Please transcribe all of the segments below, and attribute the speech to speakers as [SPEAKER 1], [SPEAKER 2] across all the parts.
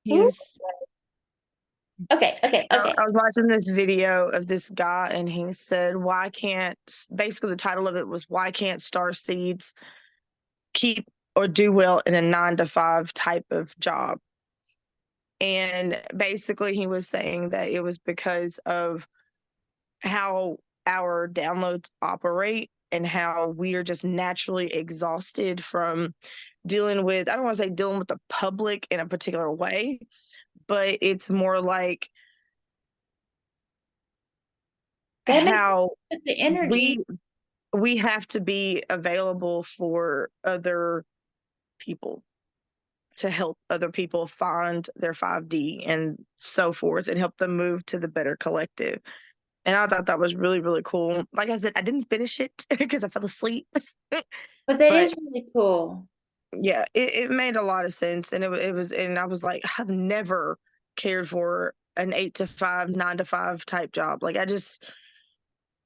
[SPEAKER 1] He
[SPEAKER 2] Ooh,
[SPEAKER 1] was
[SPEAKER 2] okay, okay,
[SPEAKER 1] I
[SPEAKER 2] okay.
[SPEAKER 1] was watching this video of this guy, and he said, why can't, basically the title of it was, why can't star seeds keep or do well in a 9 to 5 type of job? And basically he was saying that it was because of how our downloads operate and how we are just naturally exhausted from dealing with, I don't want to say dealing with the public in a particular way, but it's more like
[SPEAKER 2] That makes
[SPEAKER 1] how
[SPEAKER 2] the energy.
[SPEAKER 1] we we have to be available for other people, to help other people find their 5D and so forth, and help them move to the better collective. And I thought that was really, really cool. Like I said, I didn't finish it because I fell asleep.
[SPEAKER 2] But that
[SPEAKER 1] But
[SPEAKER 2] is really cool.
[SPEAKER 1] yeah, it made a lot of sense. And it was, and I was like, I've never cared for an 8 to 5, 9 to 5 type job. Like, I just,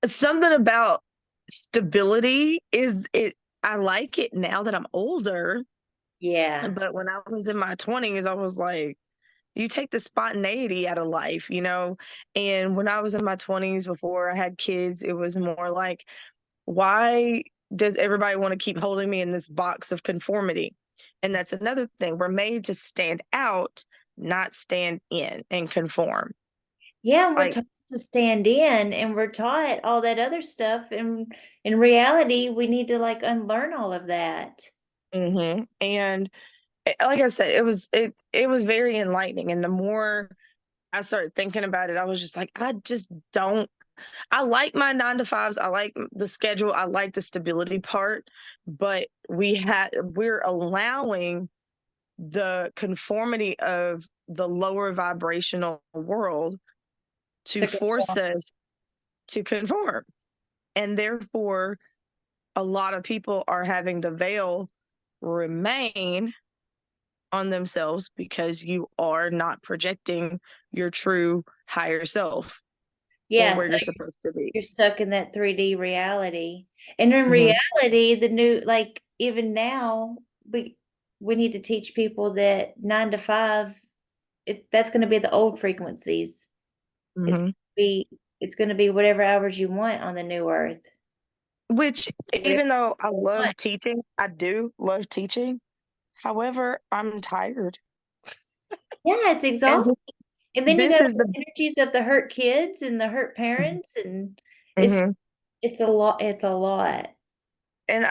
[SPEAKER 1] something about stability is it, I like it now that I'm older.
[SPEAKER 2] Yeah.
[SPEAKER 1] But when I was in my 20s, I was like, you take the spontaneity out of life, you know? And when I was in my 20s before I had kids, it was more like, why does everybody want to keep holding me in this box of conformity? And that's another thing. We're made to stand out, not stand in and conform.
[SPEAKER 2] Yeah, and we're
[SPEAKER 1] Like,
[SPEAKER 2] taught to stand in and we're taught all that other stuff. And in reality, we need to like unlearn all of that.
[SPEAKER 1] and like I said, it was very enlightening. And the more I started thinking about it, I was just like, I just don't. I like my 9 to 5s. I like the schedule. I like the stability part, but we're allowing the conformity of the lower vibrational world to
[SPEAKER 2] To go
[SPEAKER 1] force us to conform. And therefore, a lot of people are having the veil remain on themselves because you are not projecting your true higher self or
[SPEAKER 2] yeah,
[SPEAKER 1] where
[SPEAKER 2] so
[SPEAKER 1] you're supposed to be.
[SPEAKER 2] you're stuck in that 3D reality. And in
[SPEAKER 1] Hmm.
[SPEAKER 2] reality, the new like even now, we need to teach people that 9 to 5, that's going to be the old frequencies. It's
[SPEAKER 1] Hmm.
[SPEAKER 2] be it's going to be whatever hours you want on the new earth.
[SPEAKER 1] Which,
[SPEAKER 2] Whatever
[SPEAKER 1] even though I
[SPEAKER 2] you want.
[SPEAKER 1] love teaching, I do love teaching. However, I'm tired.
[SPEAKER 2] Yeah, it's
[SPEAKER 1] And
[SPEAKER 2] exhausting. And then you
[SPEAKER 1] this
[SPEAKER 2] got
[SPEAKER 1] is
[SPEAKER 2] all
[SPEAKER 1] the,
[SPEAKER 2] the energies of the hurt kids and the hurt parents, and it's
[SPEAKER 1] mhm.
[SPEAKER 2] it's a lot. It's a lot.
[SPEAKER 1] And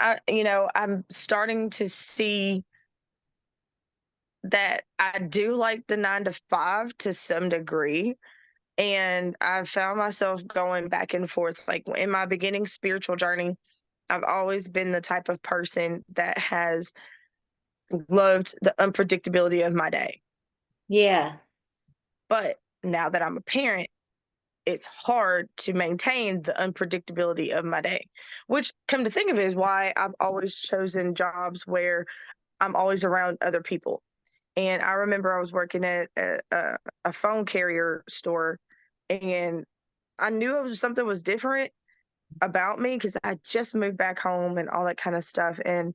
[SPEAKER 1] I'm starting to see that I do like the 9 to 5 to some degree. And I've found myself going back and forth. Like, in my beginning spiritual journey, I've always been the type of person that has loved the unpredictability of my day.
[SPEAKER 2] Yeah.
[SPEAKER 1] But now that I'm a parent, it's hard to maintain the unpredictability of my day, which, come to think of it, is why I've always chosen jobs where I'm always around other people. And I remember I was working at a phone carrier store, and I knew something was different about me because I just moved back home and all that kind of stuff. And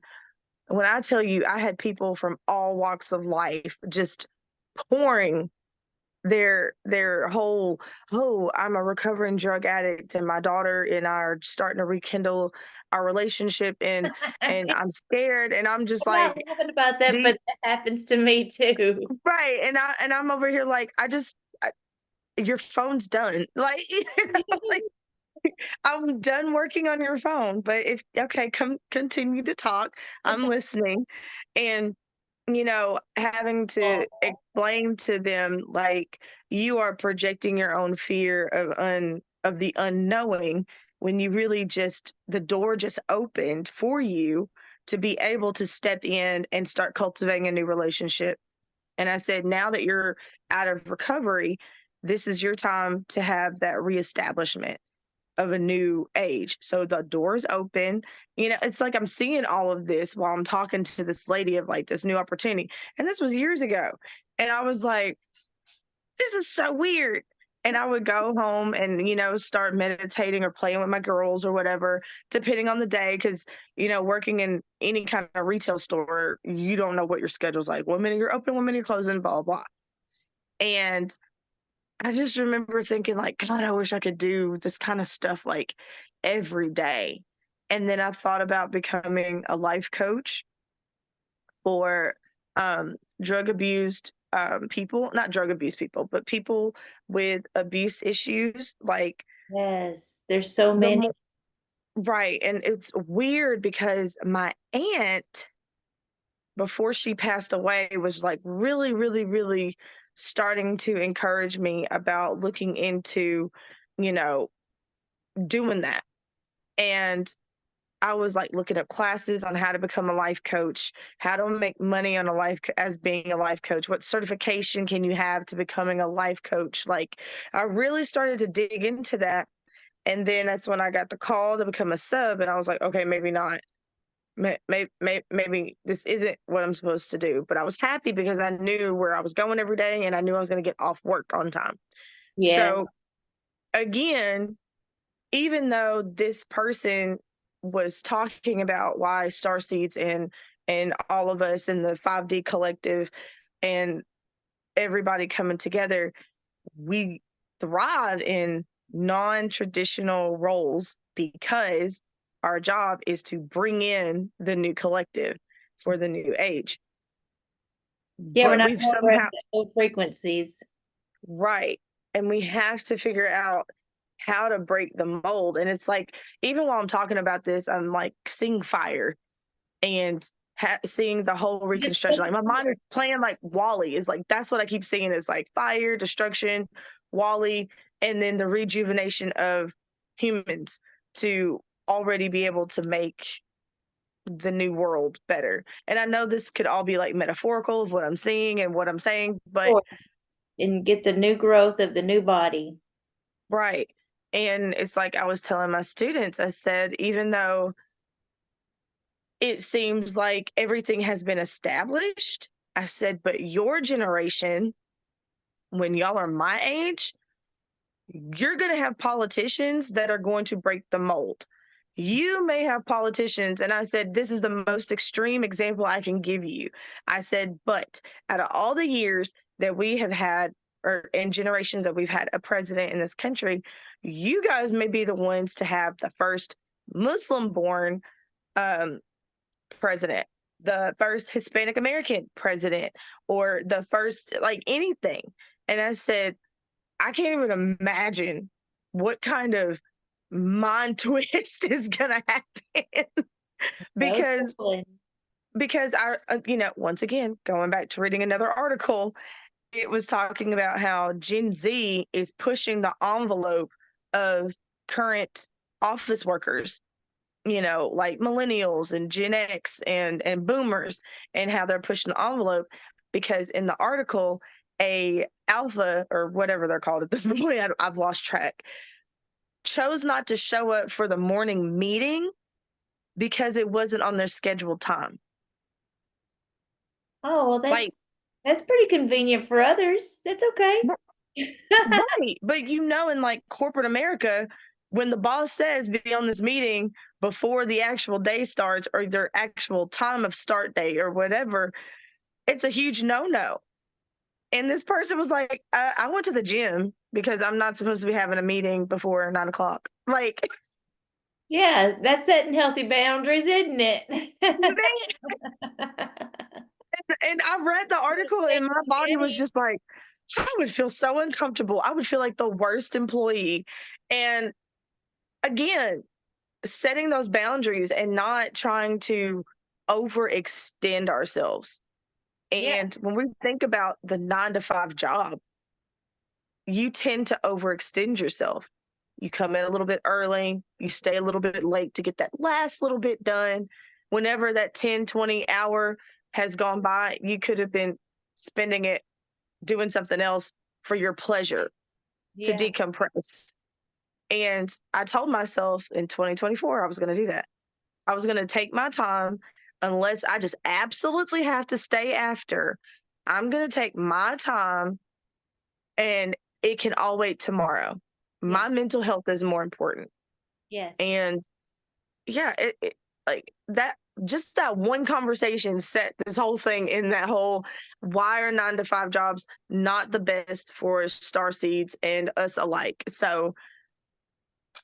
[SPEAKER 1] when I tell you, I had people from all walks of life just pouring their whole, oh, I'm a recovering drug addict and my daughter and I are starting to rekindle our relationship, and I'm scared, and I'm just
[SPEAKER 2] I'm not
[SPEAKER 1] like,
[SPEAKER 2] laughing about that,
[SPEAKER 1] the
[SPEAKER 2] but that happens to me too.
[SPEAKER 1] right. And I'm over here like, your phone's done. Like, like, I'm done working on your phone. But if, okay, come continue to talk. I'm listening. And having to
[SPEAKER 2] Oh,
[SPEAKER 1] explain to them, like, you are projecting your own fear of the unknowing, when you really just, the door just opened for you to be able to step in and start cultivating a new relationship. And I said, now that you're out of recovery, this is your time to have that reestablishment of a new age. So the door's open. It's like I'm seeing all of this while I'm talking to this lady of like this new opportunity. And this was years ago. And I was like, this is so weird. And I would go home and, start meditating or playing with my girls or whatever, depending on the day. Cause, working in any kind of retail store, you don't know what your schedule's like. 1 minute you're open, 1 minute you're closing, blah, blah, blah. And I just remember thinking like, God, I wish I could do this kind of stuff like every day. And then I thought about becoming a life coach for drug abused people, not drug abused people, but people with abuse issues. Like
[SPEAKER 2] Yes, there's so
[SPEAKER 1] the
[SPEAKER 2] many.
[SPEAKER 1] more, right. And it's weird because my aunt, before she passed away, was like really, really, really starting to encourage me about looking into, you know, doing that. And I was like looking up classes on how to become a life coach, how to make money on a as being a life coach, what certification can you have to becoming a life coach. Like I really started to dig into that. And then that's when I got the call to become a sub. And I was like, okay, maybe not. Maybe this isn't what I'm supposed to do. But I was happy because I knew where I was going every day and I knew I was going to get off work on time.
[SPEAKER 2] Yeah.
[SPEAKER 1] So again, even though this person was talking about why Starseeds and all of us in the 5D collective and everybody coming together, we thrive in non-traditional roles because our job is to bring in the new collective for the new age.
[SPEAKER 2] Yeah, we're
[SPEAKER 1] But
[SPEAKER 2] not
[SPEAKER 1] we've
[SPEAKER 2] more of
[SPEAKER 1] somehow,
[SPEAKER 2] the old frequencies.
[SPEAKER 1] right, and we have to figure out how to break the mold. And it's like, even while I'm talking about this, I'm like seeing fire and seeing the whole
[SPEAKER 2] You just
[SPEAKER 1] reconstruction. Like my mind is playing like Wally. Is like that's what I keep seeing is like fire, destruction, Wally, and then the rejuvenation of humans to already be able to make the new world better. And I know this could all be like metaphorical of what I'm seeing and what I'm saying, but
[SPEAKER 2] and get the new growth of the new body.
[SPEAKER 1] right. And it's like I was telling my students, I said, even though it seems like everything has been established, I said, but your generation, when y'all are my age, you're going to have politicians that are going to break the mold. You may have politicians, and I said, this is the most extreme example I can give you. I said, but out of all the years that we have had, or in generations that we've had a president in this country, you guys may be the ones to have the first Muslim born um, president, the first Hispanic American president, or the first, like anything. And I said, I can't even imagine what kind of mind twist is going to happen
[SPEAKER 2] No
[SPEAKER 1] because
[SPEAKER 2] telling.
[SPEAKER 1] I once again going back to reading another article, it was talking about how Gen Z is pushing the envelope of current office workers, like millennials and Gen X and boomers, and how they're pushing the envelope because in the article, a alpha or whatever they're called at this point, I've lost track, chose not to show up for the morning meeting because it wasn't on their scheduled time.
[SPEAKER 2] Oh, well,
[SPEAKER 1] Like,
[SPEAKER 2] that's pretty convenient for others. That's okay.
[SPEAKER 1] right. But in like corporate America, when the boss says be on this meeting before the actual day starts or their actual time of start date or whatever, it's a huge no-no. And this person was like, I went to the gym because I'm not supposed to be having a meeting before 9 o'clock. Like,
[SPEAKER 2] Yeah, that's setting healthy boundaries, isn't it?
[SPEAKER 1] and I read the article and my body was just like, I would feel so uncomfortable. I would feel like the worst employee. And again, setting those boundaries and not trying to overextend ourselves.
[SPEAKER 2] Yeah,
[SPEAKER 1] And when we think about the 9 to 5 job, you tend to overextend yourself. You come in a little bit early, you stay a little bit late to get that last little bit done. Whenever that 10, 20 hour has gone by, you could have been spending it doing something else for your pleasure to
[SPEAKER 2] yeah,
[SPEAKER 1] decompress. And I told myself in 2024, I was going to do that. I was going to take my time unless I just absolutely have to stay after. I'm going to take my time and it can all wait tomorrow.
[SPEAKER 2] yeah,
[SPEAKER 1] My mental health is more important.
[SPEAKER 2] yes.
[SPEAKER 1] And yeah, like that just that one conversation set this whole thing in that whole why are 9 to 5 jobs not the best for star seeds and us alike. So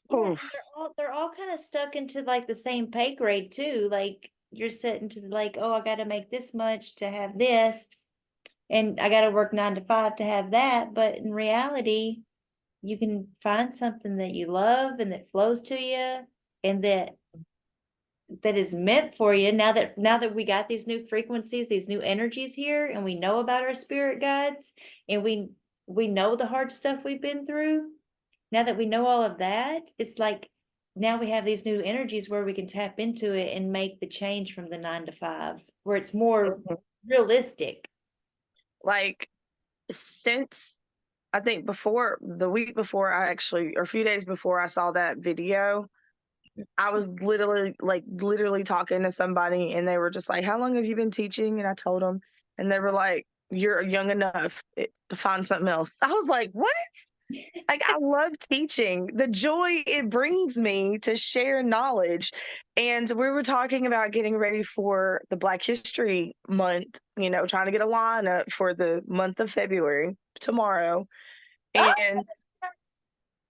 [SPEAKER 2] Yeah,
[SPEAKER 1] oof.
[SPEAKER 2] and they're all kind of stuck into like the same pay grade too. Like you're set into like, oh, I got to make this much to have this, and I got to work 9 to 5 to have that. But in reality, you can find something that you love and that flows to you, and that is meant for you. Now that we got these new frequencies, these new energies here, and we know about our spirit guides, and we know the hard stuff we've been through. Now that we know all of that, it's like now we have these new energies where we can tap into it and make the change from the 9 to 5, where it's more
[SPEAKER 1] Mhm.
[SPEAKER 2] realistic.
[SPEAKER 1] Like since I think before the week before I actually, or a few days before I saw that video, I was literally talking to somebody and they were just like, how long have you been teaching? And I told them, and they were like, you're young enough to find something else. I was like, what? Like, I love teaching. The joy it brings me to share knowledge. And we were talking about getting ready for the Black History Month, trying to get a lineup for the month of February tomorrow.
[SPEAKER 2] Oh,
[SPEAKER 1] And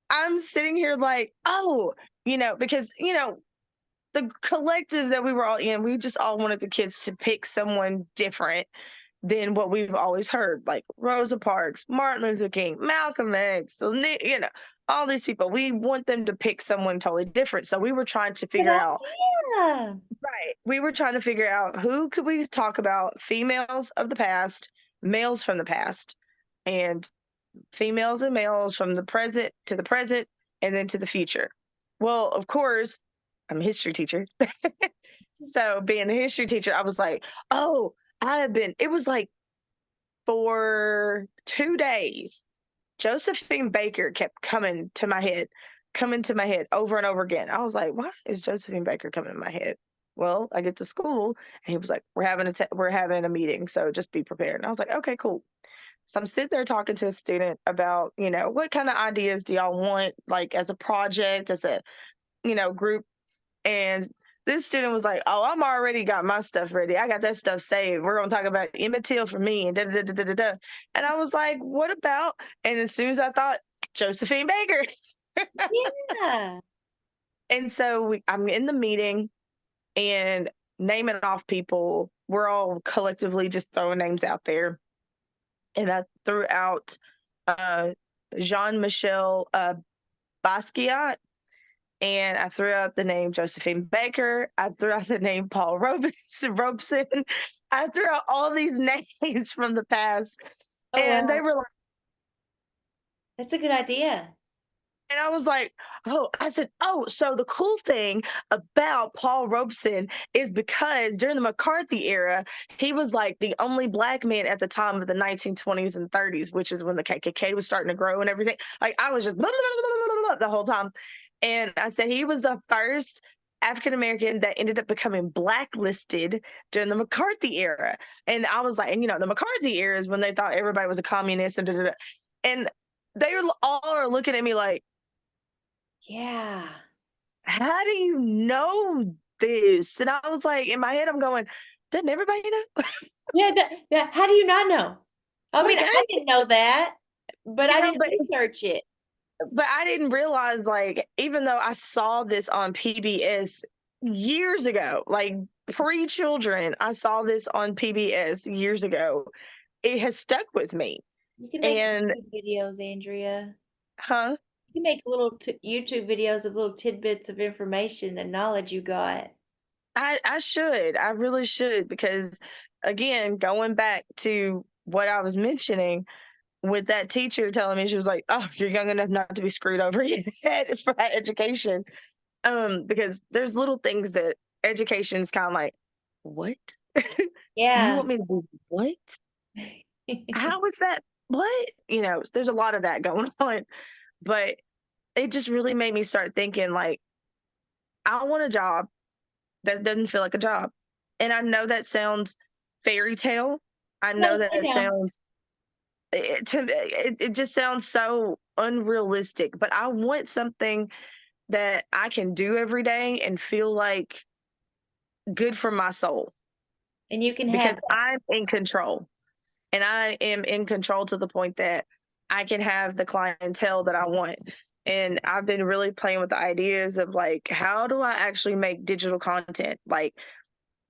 [SPEAKER 1] I'm sitting here like, oh, because, the collective that we were all in, we just all wanted the kids to pick someone different than what we've always heard, like Rosa Parks, Martin Luther King, Malcolm X, so, all these people. We want them to pick someone totally different. So we were trying to
[SPEAKER 2] good
[SPEAKER 1] figure out,
[SPEAKER 2] idea.
[SPEAKER 1] right? We were trying to figure out who could we talk about, females of the past, males from the past, and females and males from the present, and then to the future. Well, of course, I'm a history teacher. So being a history teacher, I was like, oh, it was like for 2 days, Josephine Baker kept coming to my head over and over again. I was like, why is Josephine Baker coming in my head? Well, I get to school and he was like, we're having a meeting, so just be prepared. And I was like, okay, cool. So I'm sitting there talking to a student about, what kind of ideas do y'all want, like as a project, as a, group. And this student was like, oh, I'm already got my stuff ready. I got that stuff saved. We're going to talk about Emmett Till for me and da da da da da da. And I was like, what about? And as soon as I thought, Josephine Baker.
[SPEAKER 2] Yeah.
[SPEAKER 1] And so I'm in the meeting and naming off people. We're all collectively just throwing names out there. And I threw out uh, Jean Michel Basquiat, and I threw out the name Josephine Baker. I threw out the name Paul Robeson. I threw out all these names from the past,
[SPEAKER 2] Oh
[SPEAKER 1] and they
[SPEAKER 2] wow.
[SPEAKER 1] were like,
[SPEAKER 2] That's a good idea.
[SPEAKER 1] and I was like, oh, I said, oh, so the cool thing about Paul Robeson is because during the McCarthy era, he was like the only black man at the time of the 1920s and 30s, which is when the KKK was starting to grow and everything. Like I was just blah, blah, blah, blah, blah, blah, the whole time. And I said he was the first African American that ended up becoming blacklisted during the McCarthy era. And I was like, and the McCarthy era is when they thought everybody was a communist and da, da, da. And they all are looking at me like,
[SPEAKER 2] Yeah.
[SPEAKER 1] how do you know this? And I was like, in my head, I'm going, doesn't everybody know?
[SPEAKER 2] Yeah, how do you not know? I mean,
[SPEAKER 1] Like,
[SPEAKER 2] I didn't know that, but I didn't
[SPEAKER 1] but
[SPEAKER 2] research it.
[SPEAKER 1] I didn't realize, like, even though I saw this on PBS years ago, like pre-children, I saw this on PBS years ago. It has stuck with me.
[SPEAKER 2] You can make
[SPEAKER 1] And
[SPEAKER 2] YouTube videos, Andrea.
[SPEAKER 1] huh?
[SPEAKER 2] You can make little YouTube videos of little tidbits of information and knowledge you got.
[SPEAKER 1] I should. I really should, because again, going back to what I was mentioning, with that teacher telling me, she was like, "Oh, you're young enough not to be screwed over yet for that education." Because there's little things that education is kind of like, what? You
[SPEAKER 2] Yeah.
[SPEAKER 1] want me to do what? How is that? What? There's a lot of that going on, but it just really made me start thinking like, I want a job that doesn't feel like a job, and I know that sounds fairy tale. I know
[SPEAKER 2] No,
[SPEAKER 1] that
[SPEAKER 2] I
[SPEAKER 1] it
[SPEAKER 2] know.
[SPEAKER 1] sounds it just sounds so unrealistic, but I want something that I can do every day and feel like good for my soul
[SPEAKER 2] And you can
[SPEAKER 1] because
[SPEAKER 2] have
[SPEAKER 1] I'm in control. And I am in control to the point that I can have the clientele that I want. And I've been really playing with the ideas of like, how do I actually make digital content? Like,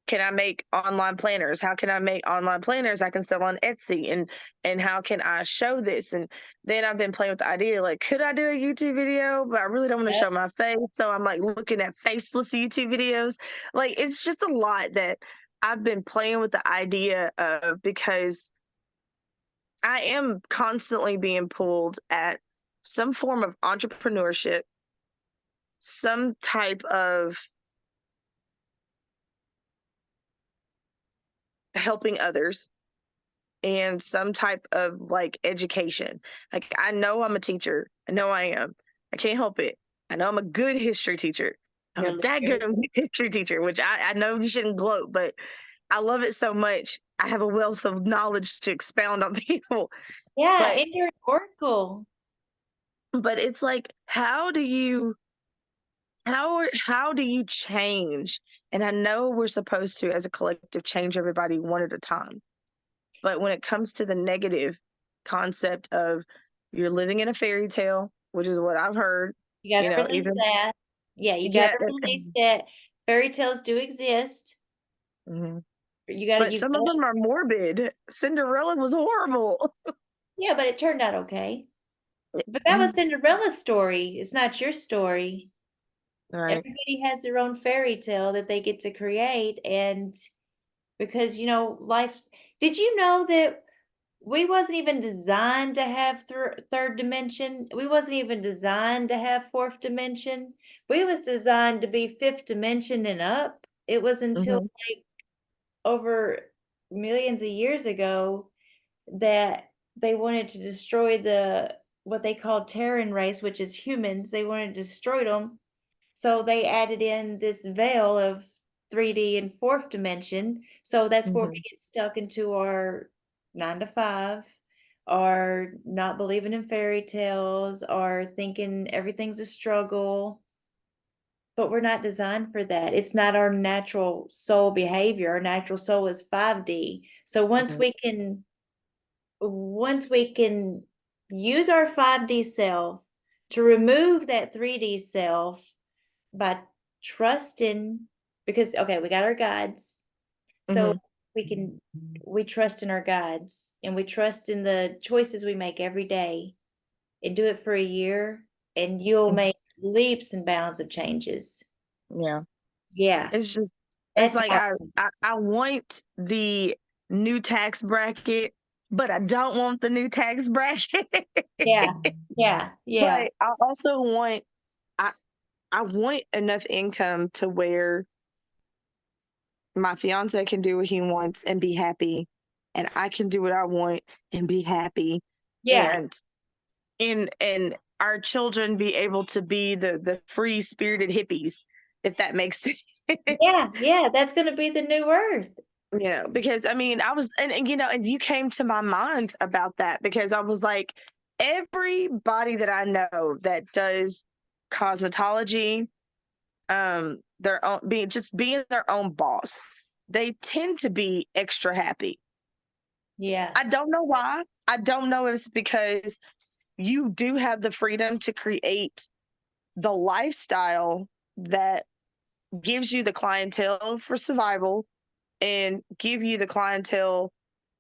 [SPEAKER 1] can I make online planners? How can I make online planners I can sell on Etsy? And how can I show this? And then I've been playing with the idea like, could I do a YouTube video? But I really don't want to
[SPEAKER 2] that.
[SPEAKER 1] show my face. So I'm like looking at faceless YouTube videos. Like it's just a lot that I've been playing with the idea of because I am constantly being pulled at some form of entrepreneurship, some type of helping others, and some type of like education. Like I know I'm a teacher. I know I am. I can't help it. I know I'm a good history teacher. I'm a
[SPEAKER 2] You're literally-
[SPEAKER 1] daggone history teacher, which I know you shouldn't gloat, but I love it so much. I have a wealth of knowledge to expound on people.
[SPEAKER 2] Yeah,
[SPEAKER 1] But
[SPEAKER 2] and you're an oracle.
[SPEAKER 1] it's like, how do you change? And I know we're supposed to, as a collective, change everybody one at a time. But when it comes to the negative concept of you're living in a fairy tale, which is what I've heard,
[SPEAKER 2] You
[SPEAKER 1] you
[SPEAKER 2] gotta
[SPEAKER 1] know,
[SPEAKER 2] release
[SPEAKER 1] even
[SPEAKER 2] that. Yeah, you
[SPEAKER 1] yeah,
[SPEAKER 2] gotta release that. Fairy tales do exist.
[SPEAKER 1] mhm. But
[SPEAKER 2] You
[SPEAKER 1] some of
[SPEAKER 2] gotta,
[SPEAKER 1] them are morbid. Cinderella was horrible.
[SPEAKER 2] yeah, but it turned out okay. But that was Cinderella's story. It's not your story.
[SPEAKER 1] Right.
[SPEAKER 2] Everybody has their own fairy tale that they get to create. And because, life, did you know that we wasn't even designed to have third dimension? We wasn't even designed to have fourth dimension. We was designed to be fifth dimension and up. It was until
[SPEAKER 1] Hmm.
[SPEAKER 2] like over millions of years ago that they wanted to destroy the what they called Terran race, which is humans. They wanted to destroy them. So they added in this veil of 3D and fourth dimension. So that's where
[SPEAKER 1] Hmm.
[SPEAKER 2] we get stuck into our 9 to 5, or not believing in fairy tales, or thinking everything's a struggle. But we're not designed for that. It's not our natural soul behavior. Our natural soul is 5D. So
[SPEAKER 1] Hmm.
[SPEAKER 2] once we can use our 5D self to remove that 3D self by trusting, because okay, we got our guides. So
[SPEAKER 1] Hmm.
[SPEAKER 2] we trust in our guides, and we trust in the choices we make every day, and do it for a year, and you'll make leaps and bounds of changes.
[SPEAKER 1] Yeah.
[SPEAKER 2] Yeah,
[SPEAKER 1] It's just it's
[SPEAKER 2] that's
[SPEAKER 1] like I want the new tax bracket, but I don't want the new tax bracket.
[SPEAKER 2] yeah, yeah, yeah,
[SPEAKER 1] But I also want I I want enough income to where my fiance can do what he wants and be happy, and I can do what I want and be happy,
[SPEAKER 2] yeah,
[SPEAKER 1] and and our children be able to be the free spirited hippies, if that makes sense.
[SPEAKER 2] yeah, yeah. That's gonna be the new earth.
[SPEAKER 1] Because I mean, I was, and you came to my mind about that because I was like, everybody that I know that does cosmetology, their own being their own boss, they tend to be extra happy.
[SPEAKER 2] Yeah,
[SPEAKER 1] I don't know why. I don't know if it's because you do have the freedom to create the lifestyle that gives you the clientele for survival and give you the clientele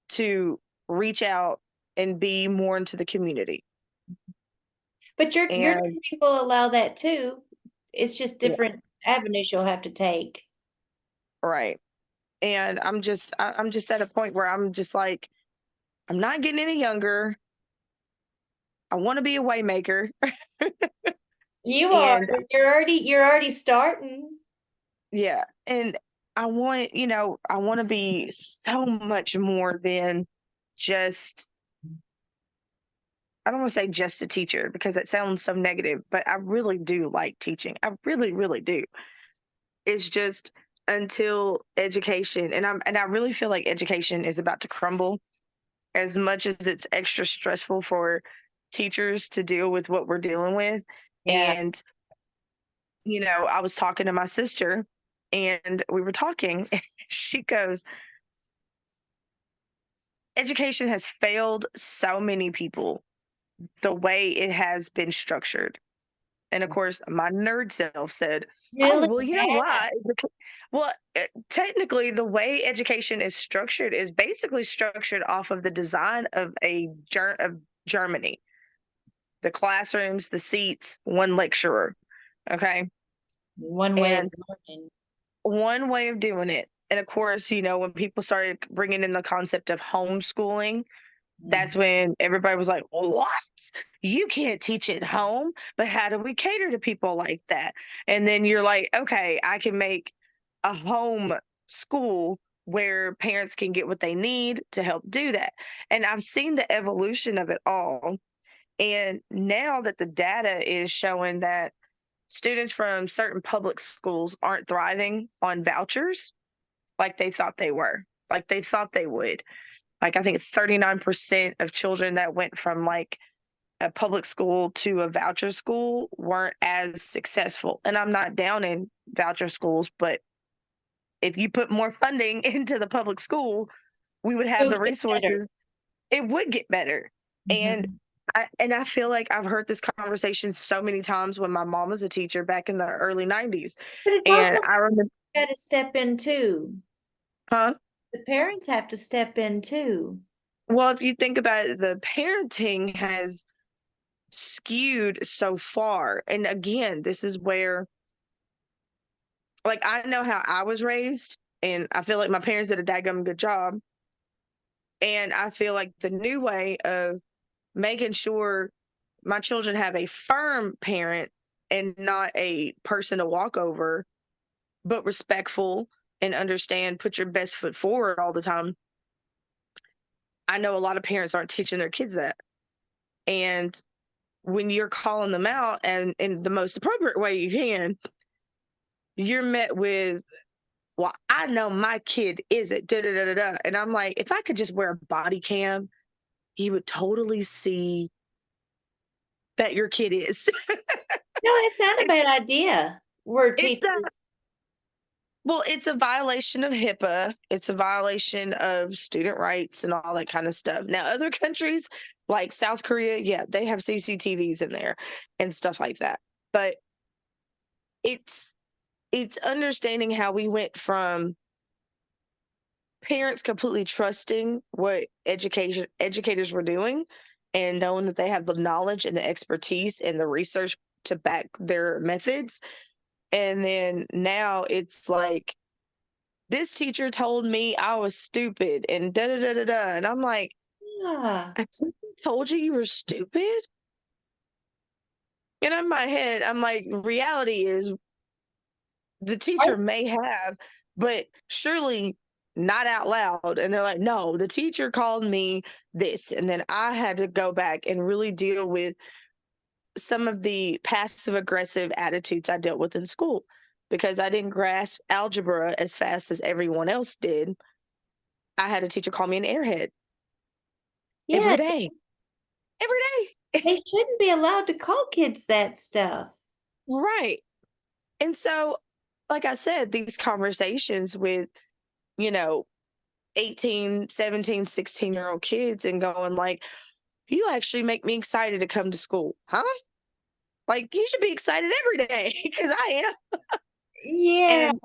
[SPEAKER 1] to reach out and be more into the community.
[SPEAKER 2] but your
[SPEAKER 1] And
[SPEAKER 2] community will allow that too. It's just
[SPEAKER 1] yeah,
[SPEAKER 2] different avenues you'll have to take.
[SPEAKER 1] right. And I'm just at a point where I'm just like, I'm not getting any younger. I want to be a waymaker.
[SPEAKER 2] You are.
[SPEAKER 1] And
[SPEAKER 2] You're already starting.
[SPEAKER 1] yeah, and I want to be so much more than just, I don't want to say just a teacher because it sounds so negative, but I really do like teaching. I really, really do. It's just until education, and I really feel like education is about to crumble as much as it's extra stressful for teachers to deal with what we're dealing with.
[SPEAKER 2] Yeah.
[SPEAKER 1] And I was talking to my sister and we were talking. And she goes, education has failed so many people the way it has been structured. And of course, my nerd self said, "Oh,
[SPEAKER 2] Really
[SPEAKER 1] well, you know
[SPEAKER 2] bad.
[SPEAKER 1] why? Well, technically, the way education is structured is basically structured off of the design of of Germany. The classrooms, the seats, one lecturer. Okay,
[SPEAKER 2] One way of
[SPEAKER 1] and
[SPEAKER 2] learning.
[SPEAKER 1] one way of doing it. And of course, when people started bringing in the concept of homeschooling,
[SPEAKER 2] Mhm.
[SPEAKER 1] that's when everybody was like, "What? You can't teach at home?" But how do we cater to people like that? And then you're like, "Okay, I can make a home school where parents can get what they need to help do that." And I've seen the evolution of it all. And now that the data is showing that students from certain public schools aren't thriving on vouchers like they thought they were, like they thought they would. Like I think 39% of children that went from like a public school to a voucher school weren't as successful. And I'm not down in voucher schools, but if you put more funding into the public school, we would have
[SPEAKER 2] It'll
[SPEAKER 1] the
[SPEAKER 2] get better.
[SPEAKER 1] resources. It would get better. And
[SPEAKER 2] Mhm.
[SPEAKER 1] I feel like I've heard this conversation so many times when my mom was a teacher back in the early 90s.
[SPEAKER 2] But it's
[SPEAKER 1] And
[SPEAKER 2] also
[SPEAKER 1] I remember,
[SPEAKER 2] gotta step in too.
[SPEAKER 1] huh?
[SPEAKER 2] The parents have to step in too.
[SPEAKER 1] Well, if you think about it, the parenting has skewed so far. And again, this is where, like, I know how I was raised, and I feel like my parents did a daggum good job. And I feel like the new way of making sure my children have a firm parent and not a person to walk over, but respectful and understand, put your best foot forward all the time. I know a lot of parents aren't teaching their kids that. And when you're calling them out and in the most appropriate way you can, you're met with, "Well, I know my kid isn't da da da da da." And I'm like, if I could just wear a body cam, you would totally see that your kid is.
[SPEAKER 2] No, it's not a bad idea. We're
[SPEAKER 1] It's
[SPEAKER 2] teachers.
[SPEAKER 1] not, well, it's a violation of HIPAA. It's a violation of student rights and all that kind of stuff. Now, other countries like South Korea, yeah, they have CCTVs in there and stuff like that. But it's it's understanding how we went from parents completely trusting what educators were doing and knowing that they have the knowledge and the expertise and the research to back their methods. And then now it's like, this teacher told me I was stupid and da da da da da. And I'm like,
[SPEAKER 2] Yeah.
[SPEAKER 1] "A teacher told you were stupid?" And in my head, I'm like, reality is the
[SPEAKER 2] Right.
[SPEAKER 1] teacher may have, but surely not out loud. And they're like, "No, the teacher called me this." And then I had to go back and really deal with some of the passive aggressive attitudes I dealt with in school because I didn't grasp algebra as fast as everyone else did. I had a teacher call me an airhead
[SPEAKER 2] Yeah,
[SPEAKER 1] every day, every day.
[SPEAKER 2] they shouldn't be allowed to call kids that stuff.
[SPEAKER 1] Right. And so, like I said, these conversations with, you know, 18, 17, 16-year-old kids and going like, "You actually make me excited to come to school." Huh? Like, you should be excited every day because I am.
[SPEAKER 2] Yeah.
[SPEAKER 1] And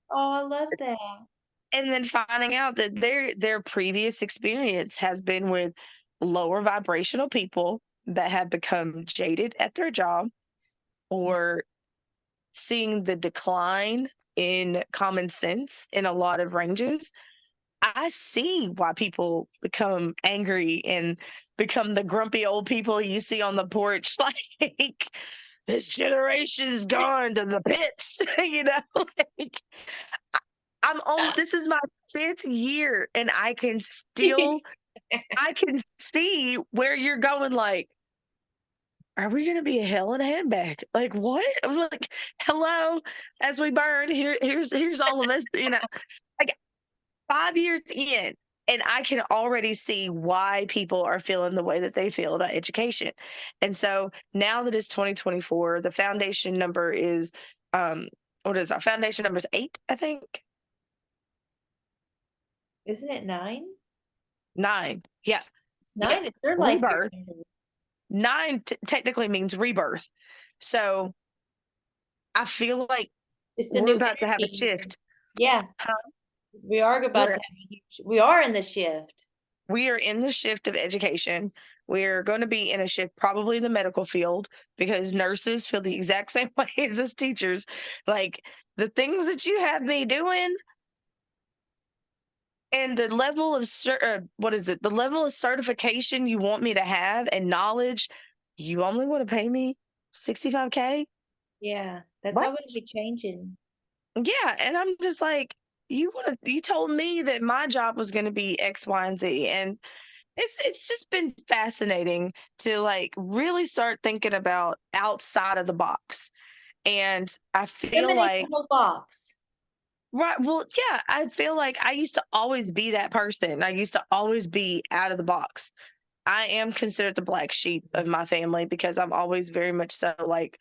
[SPEAKER 2] Oh, I love that.
[SPEAKER 1] then finding out that their previous experience has been with lower vibrational people that have become jaded at their job, or seeing the decline in common sense in a lot of ranges. I see why people become angry and become the grumpy old people you see on the porch, like, "This generation's gone to the pits." Like, this is my fifth year and I can see where you're going, like, "Are we gonna be a hell in a handbag? Like, what?" I'm like, "Hello, as we burn, here's all of us, like, 5 years in, and I can already see why people are feeling the way that they feel about education. And so now that it's 2024, the foundation number is what is our foundation number is 8, I think.
[SPEAKER 2] Isn't it 9?
[SPEAKER 1] 9. Yeah.
[SPEAKER 2] It's
[SPEAKER 1] Yeah.
[SPEAKER 2] 9. It's your life year
[SPEAKER 1] Rebirth.
[SPEAKER 2] number.
[SPEAKER 1] 9 technically means rebirth. So I feel like
[SPEAKER 2] It's the
[SPEAKER 1] we're
[SPEAKER 2] new
[SPEAKER 1] about to have a
[SPEAKER 2] energy.
[SPEAKER 1] shift.
[SPEAKER 2] Yeah,
[SPEAKER 1] Huh?
[SPEAKER 2] we are about
[SPEAKER 1] We're
[SPEAKER 2] to have a huge, we are in the shift.
[SPEAKER 1] we are in the shift of education. We're going to be in a shift probably in the medical field because nurses feel the exact same way as us teachers. Like the things that you have me doing and the level of what is it? The level of certification you want me to have and knowledge, you only want to pay me 65K?
[SPEAKER 2] Yeah, that's
[SPEAKER 1] What?
[SPEAKER 2] all gonna be changing.
[SPEAKER 1] Yeah, and I'm just like, you told me that my job was going to be X, Y, and Z, and it's just been fascinating to like really start thinking about outside of the box. And I feel
[SPEAKER 2] Eliminate the
[SPEAKER 1] like
[SPEAKER 2] whole box.
[SPEAKER 1] right, well, yeah, I feel like I used to always be that person. I used to always be out of the box. I am considered the black sheep of my family because I'm always very much so like,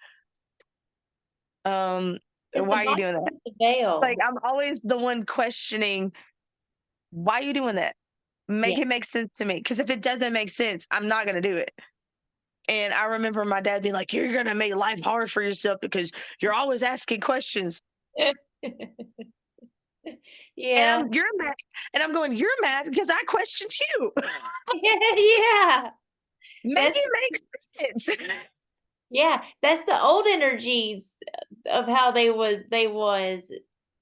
[SPEAKER 1] um,
[SPEAKER 2] It's the
[SPEAKER 1] why are you
[SPEAKER 2] box
[SPEAKER 1] doing that?
[SPEAKER 2] with the
[SPEAKER 1] Like
[SPEAKER 2] veil.
[SPEAKER 1] I'm always the one questioning, why are you doing that?
[SPEAKER 2] Yeah.
[SPEAKER 1] Make it make sense to me. Because if it doesn't make sense, I'm not gonna do it. And I remember my dad being like, "You're gonna make life hard for yourself because you're always asking questions." And
[SPEAKER 2] Yeah.
[SPEAKER 1] you're mad, and I'm going, "You're mad because I questioned you.
[SPEAKER 2] Yeah.
[SPEAKER 1] Make
[SPEAKER 2] That's
[SPEAKER 1] it make sense."
[SPEAKER 2] yeah, that's the old energies of how they was.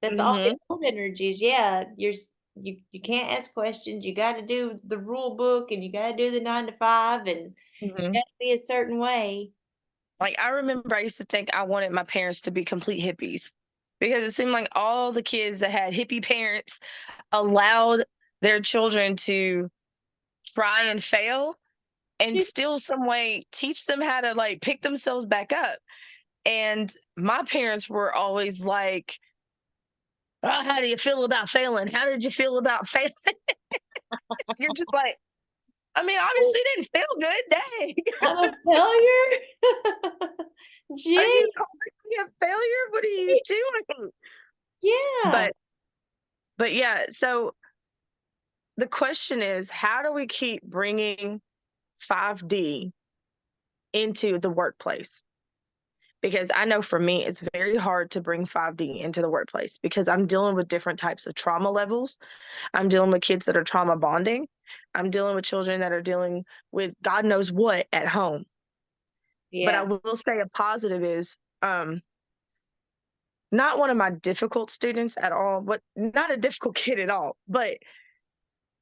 [SPEAKER 2] That's all the
[SPEAKER 1] Hmm.
[SPEAKER 2] old energies. Yeah. You can't ask questions. You gotta do the rule book and you gotta do the 9 to 5 and
[SPEAKER 1] Hmm.
[SPEAKER 2] you gotta be a certain way.
[SPEAKER 1] Like I remember, I used to think I wanted my parents to be complete hippies because it seemed like all the kids that had hippie parents allowed their children to try and fail and still some way teach them how to like pick themselves back up. And my parents were always like, "Oh, how do you feel about failing? How did you feel about failing?" You're just like, I mean, obviously it didn't feel good. Dang.
[SPEAKER 2] I'm a failure?
[SPEAKER 1] Are you
[SPEAKER 2] Gee,
[SPEAKER 1] calling me a failure? What are you doing?
[SPEAKER 2] yeah.
[SPEAKER 1] But yeah, so the question is, how do we keep bringing 5D into the workplace? Because I know for me, it's very hard to bring 5D into the workplace because I'm dealing with different types of trauma levels. I'm dealing with kids that are trauma bonding. I'm dealing with children that are dealing with God knows what at home. But I
[SPEAKER 2] Yeah.
[SPEAKER 1] will say a positive is not one of my difficult students at all, but not a difficult kid at all. But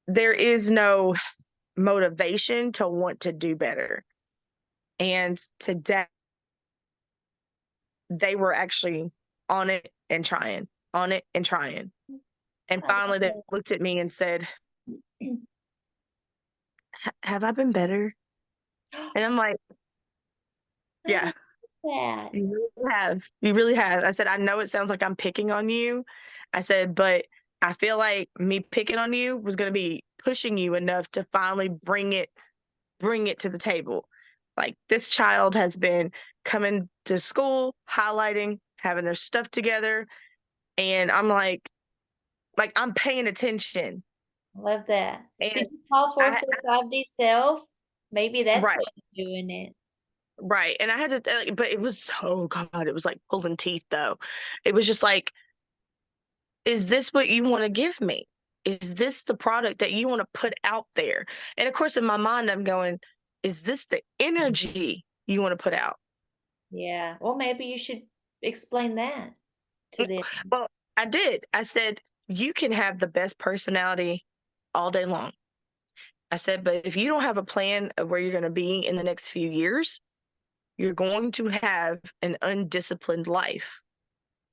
[SPEAKER 1] there is no motivation to want to do better. And today they were actually on it and trying, on it and trying. And
[SPEAKER 2] I
[SPEAKER 1] finally they
[SPEAKER 2] love
[SPEAKER 1] looked at me and said,
[SPEAKER 2] that.
[SPEAKER 1] "Have I been better?" And I'm like,
[SPEAKER 2] I
[SPEAKER 1] "Yeah,
[SPEAKER 2] love that.
[SPEAKER 1] you really have. You really have." I said, "I know it sounds like I'm picking on you." I said, "But I feel like me picking on you was going to be pushing you enough to finally bring it to the table. Like this child has been coming to school, highlighting, having their stuff together, and I'm like I'm paying attention."
[SPEAKER 2] Love that.
[SPEAKER 1] And
[SPEAKER 2] Did you call forth
[SPEAKER 1] I
[SPEAKER 2] their 5D self? Maybe that's
[SPEAKER 1] right,
[SPEAKER 2] why you're doing it.
[SPEAKER 1] right. And I had to but it was so God, it was like pulling teeth though. It was just like, is this what you want to give me? Is this the product that you want to put out there? And of course in my mind I'm going, is this the energy you want to put out?
[SPEAKER 2] Yeah. Well, maybe you should explain that to them.
[SPEAKER 1] Well, I did. I said, you can have the best personality all day long. I said, but if you don't have a plan of where you're going to be in the next few years, you're going to have an undisciplined life.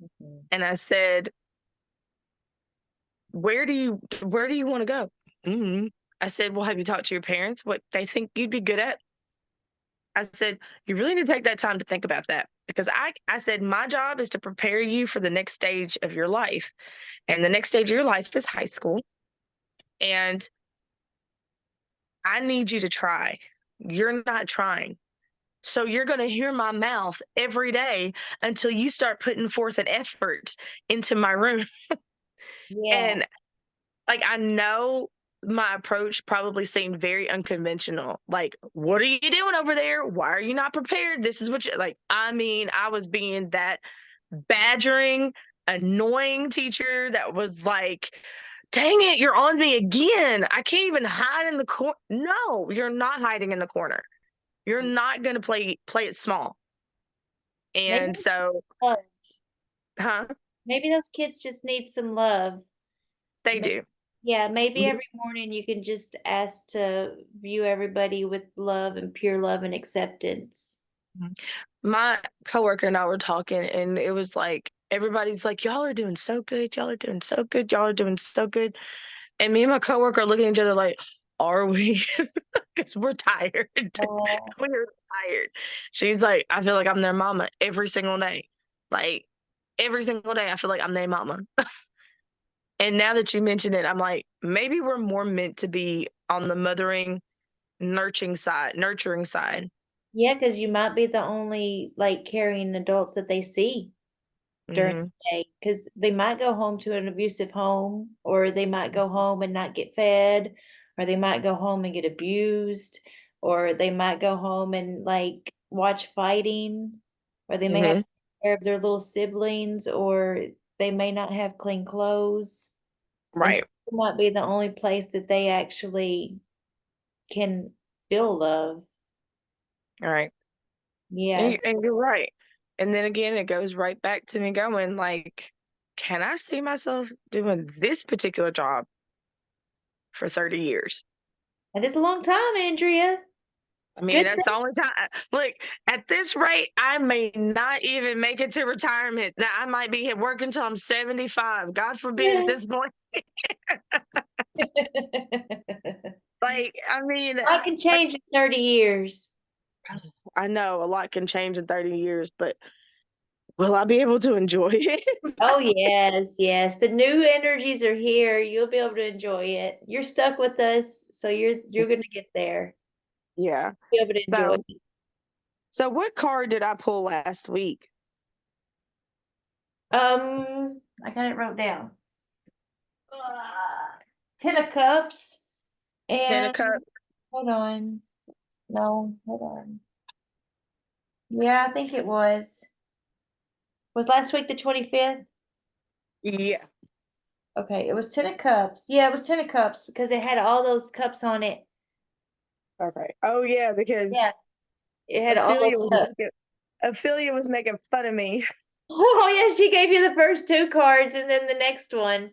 [SPEAKER 2] Mhm.
[SPEAKER 1] And I said, where do you want to go? Mm-hmm. I said, well, have you talked to your parents what they think you'd be good at? I said, you really need to take that time to think about that because I said, my job is to prepare you for the next stage of your life. And the next stage of your life is high school. And I need you to try. You're not trying. So you're going to hear my mouth every day until you start putting forth an effort into my room.
[SPEAKER 2] Yeah.
[SPEAKER 1] And like, I know my approach probably seemed very unconventional. Like, what are you doing over there? Why are you not prepared? This is what you like. I mean, I was being that badgering, annoying teacher that was like, dang it, you're on me again. I can't even hide in the corner. No, you're not hiding in the corner. You're not going to play it small.
[SPEAKER 2] Maybe
[SPEAKER 1] And so,
[SPEAKER 2] love.
[SPEAKER 1] huh?
[SPEAKER 2] Maybe those kids just need some love.
[SPEAKER 1] They
[SPEAKER 2] Ma-
[SPEAKER 1] do.
[SPEAKER 2] Yeah, maybe every morning you can just ask to view everybody with love and pure love and acceptance.
[SPEAKER 1] My coworker and I were talking, and it was like everybody's like, "Y'all are doing so good. Y'all are doing so good. Y'all are doing so good." And me and my coworker are looking at each other like, "Are we?" Because we're tired.
[SPEAKER 2] Oh,
[SPEAKER 1] We're tired. She's like, "I feel like I'm their mama every single day. Like every single day, I feel like I'm their mama." And now that you mention it, I'm like, maybe we're more meant to be on the mothering, nurturing side.
[SPEAKER 2] yeah, because you might be the only like caring adults that they see during
[SPEAKER 1] Hmm.
[SPEAKER 2] the day. Because they might go home to an abusive home, or they might go home and not get fed, or they might go home and get abused, or they might go home and like watch fighting, or they may have
[SPEAKER 1] Hmm.
[SPEAKER 2] to take care of their little siblings, or they may not have clean clothes. And
[SPEAKER 1] Right.
[SPEAKER 2] school might be the only place that they actually can feel love.
[SPEAKER 1] All right.
[SPEAKER 2] Yes.
[SPEAKER 1] And you're right. And then again, it goes right back to me going like, can I see myself doing this particular job for 30 years?
[SPEAKER 2] That is a long time, Andrea.
[SPEAKER 1] I mean,
[SPEAKER 2] Good
[SPEAKER 1] that's the only time. Look, at this rate, I may not even make it to retirement. That I might be working until I'm 75. God forbid at
[SPEAKER 2] thing.
[SPEAKER 1] this point. Like, I mean,
[SPEAKER 2] I can
[SPEAKER 1] like,
[SPEAKER 2] change in 30 years.
[SPEAKER 1] I know a lot can change in 30 years, but will I be able to enjoy it?
[SPEAKER 2] Oh, yes, yes. The new energies are here. You'll be able to enjoy it. You're stuck with us, so you're gonna get there.
[SPEAKER 1] Yeah.
[SPEAKER 2] Be able to enjoy
[SPEAKER 1] So,
[SPEAKER 2] it.
[SPEAKER 1] so what card did I pull last week?
[SPEAKER 2] I got it wrote down. Ten of Cups.
[SPEAKER 1] Ten of
[SPEAKER 2] And
[SPEAKER 1] Cups.
[SPEAKER 2] hold on. No, hold on. Yeah, I think it was. Was last week the 25th?
[SPEAKER 1] Yeah.
[SPEAKER 2] Okay, it was Ten of Cups. Yeah, it was Ten of Cups because it had all those cups on it.
[SPEAKER 1] Okay. Oh yeah, because
[SPEAKER 2] Yeah, it had all those
[SPEAKER 1] Ophelia was
[SPEAKER 2] cups.
[SPEAKER 1] making Ophelia was making fun of me.
[SPEAKER 2] Oh yeah, she gave you the first two cards and then the next one.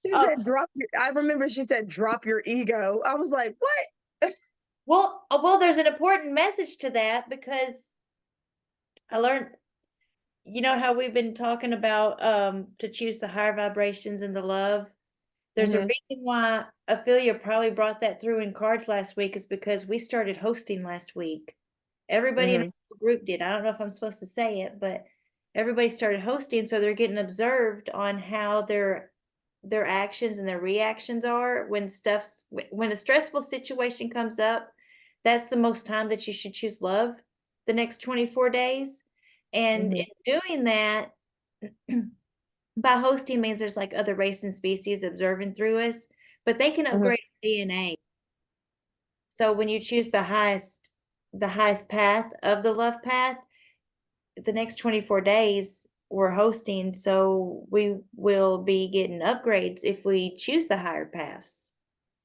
[SPEAKER 1] She
[SPEAKER 2] Oh,
[SPEAKER 1] said, "Drop your." I remember she said, "Drop your ego." I was like, "What?"
[SPEAKER 2] well, there's an important message to that because I learned, you know how we've been talking about to choose the higher vibrations and the love. There's a
[SPEAKER 1] Hmm.
[SPEAKER 2] reason why Ophelia probably brought that through in cards last week is because we started hosting last week. Everybody in
[SPEAKER 1] Hmm.
[SPEAKER 2] the group did. I don't know if I'm supposed to say it, but everybody started hosting, so they're getting observed on how their actions and their reactions are when a stressful situation comes up. That's the most time that you should choose love, the next 24 days. And
[SPEAKER 1] Hmm.
[SPEAKER 2] in doing that, by hosting means there's like other race and species observing through us, but they can
[SPEAKER 1] Hmm.
[SPEAKER 2] upgrade DNA. So when you choose the highest path of the love path, the next 24 days we're hosting, so we will be getting upgrades if we choose the higher paths.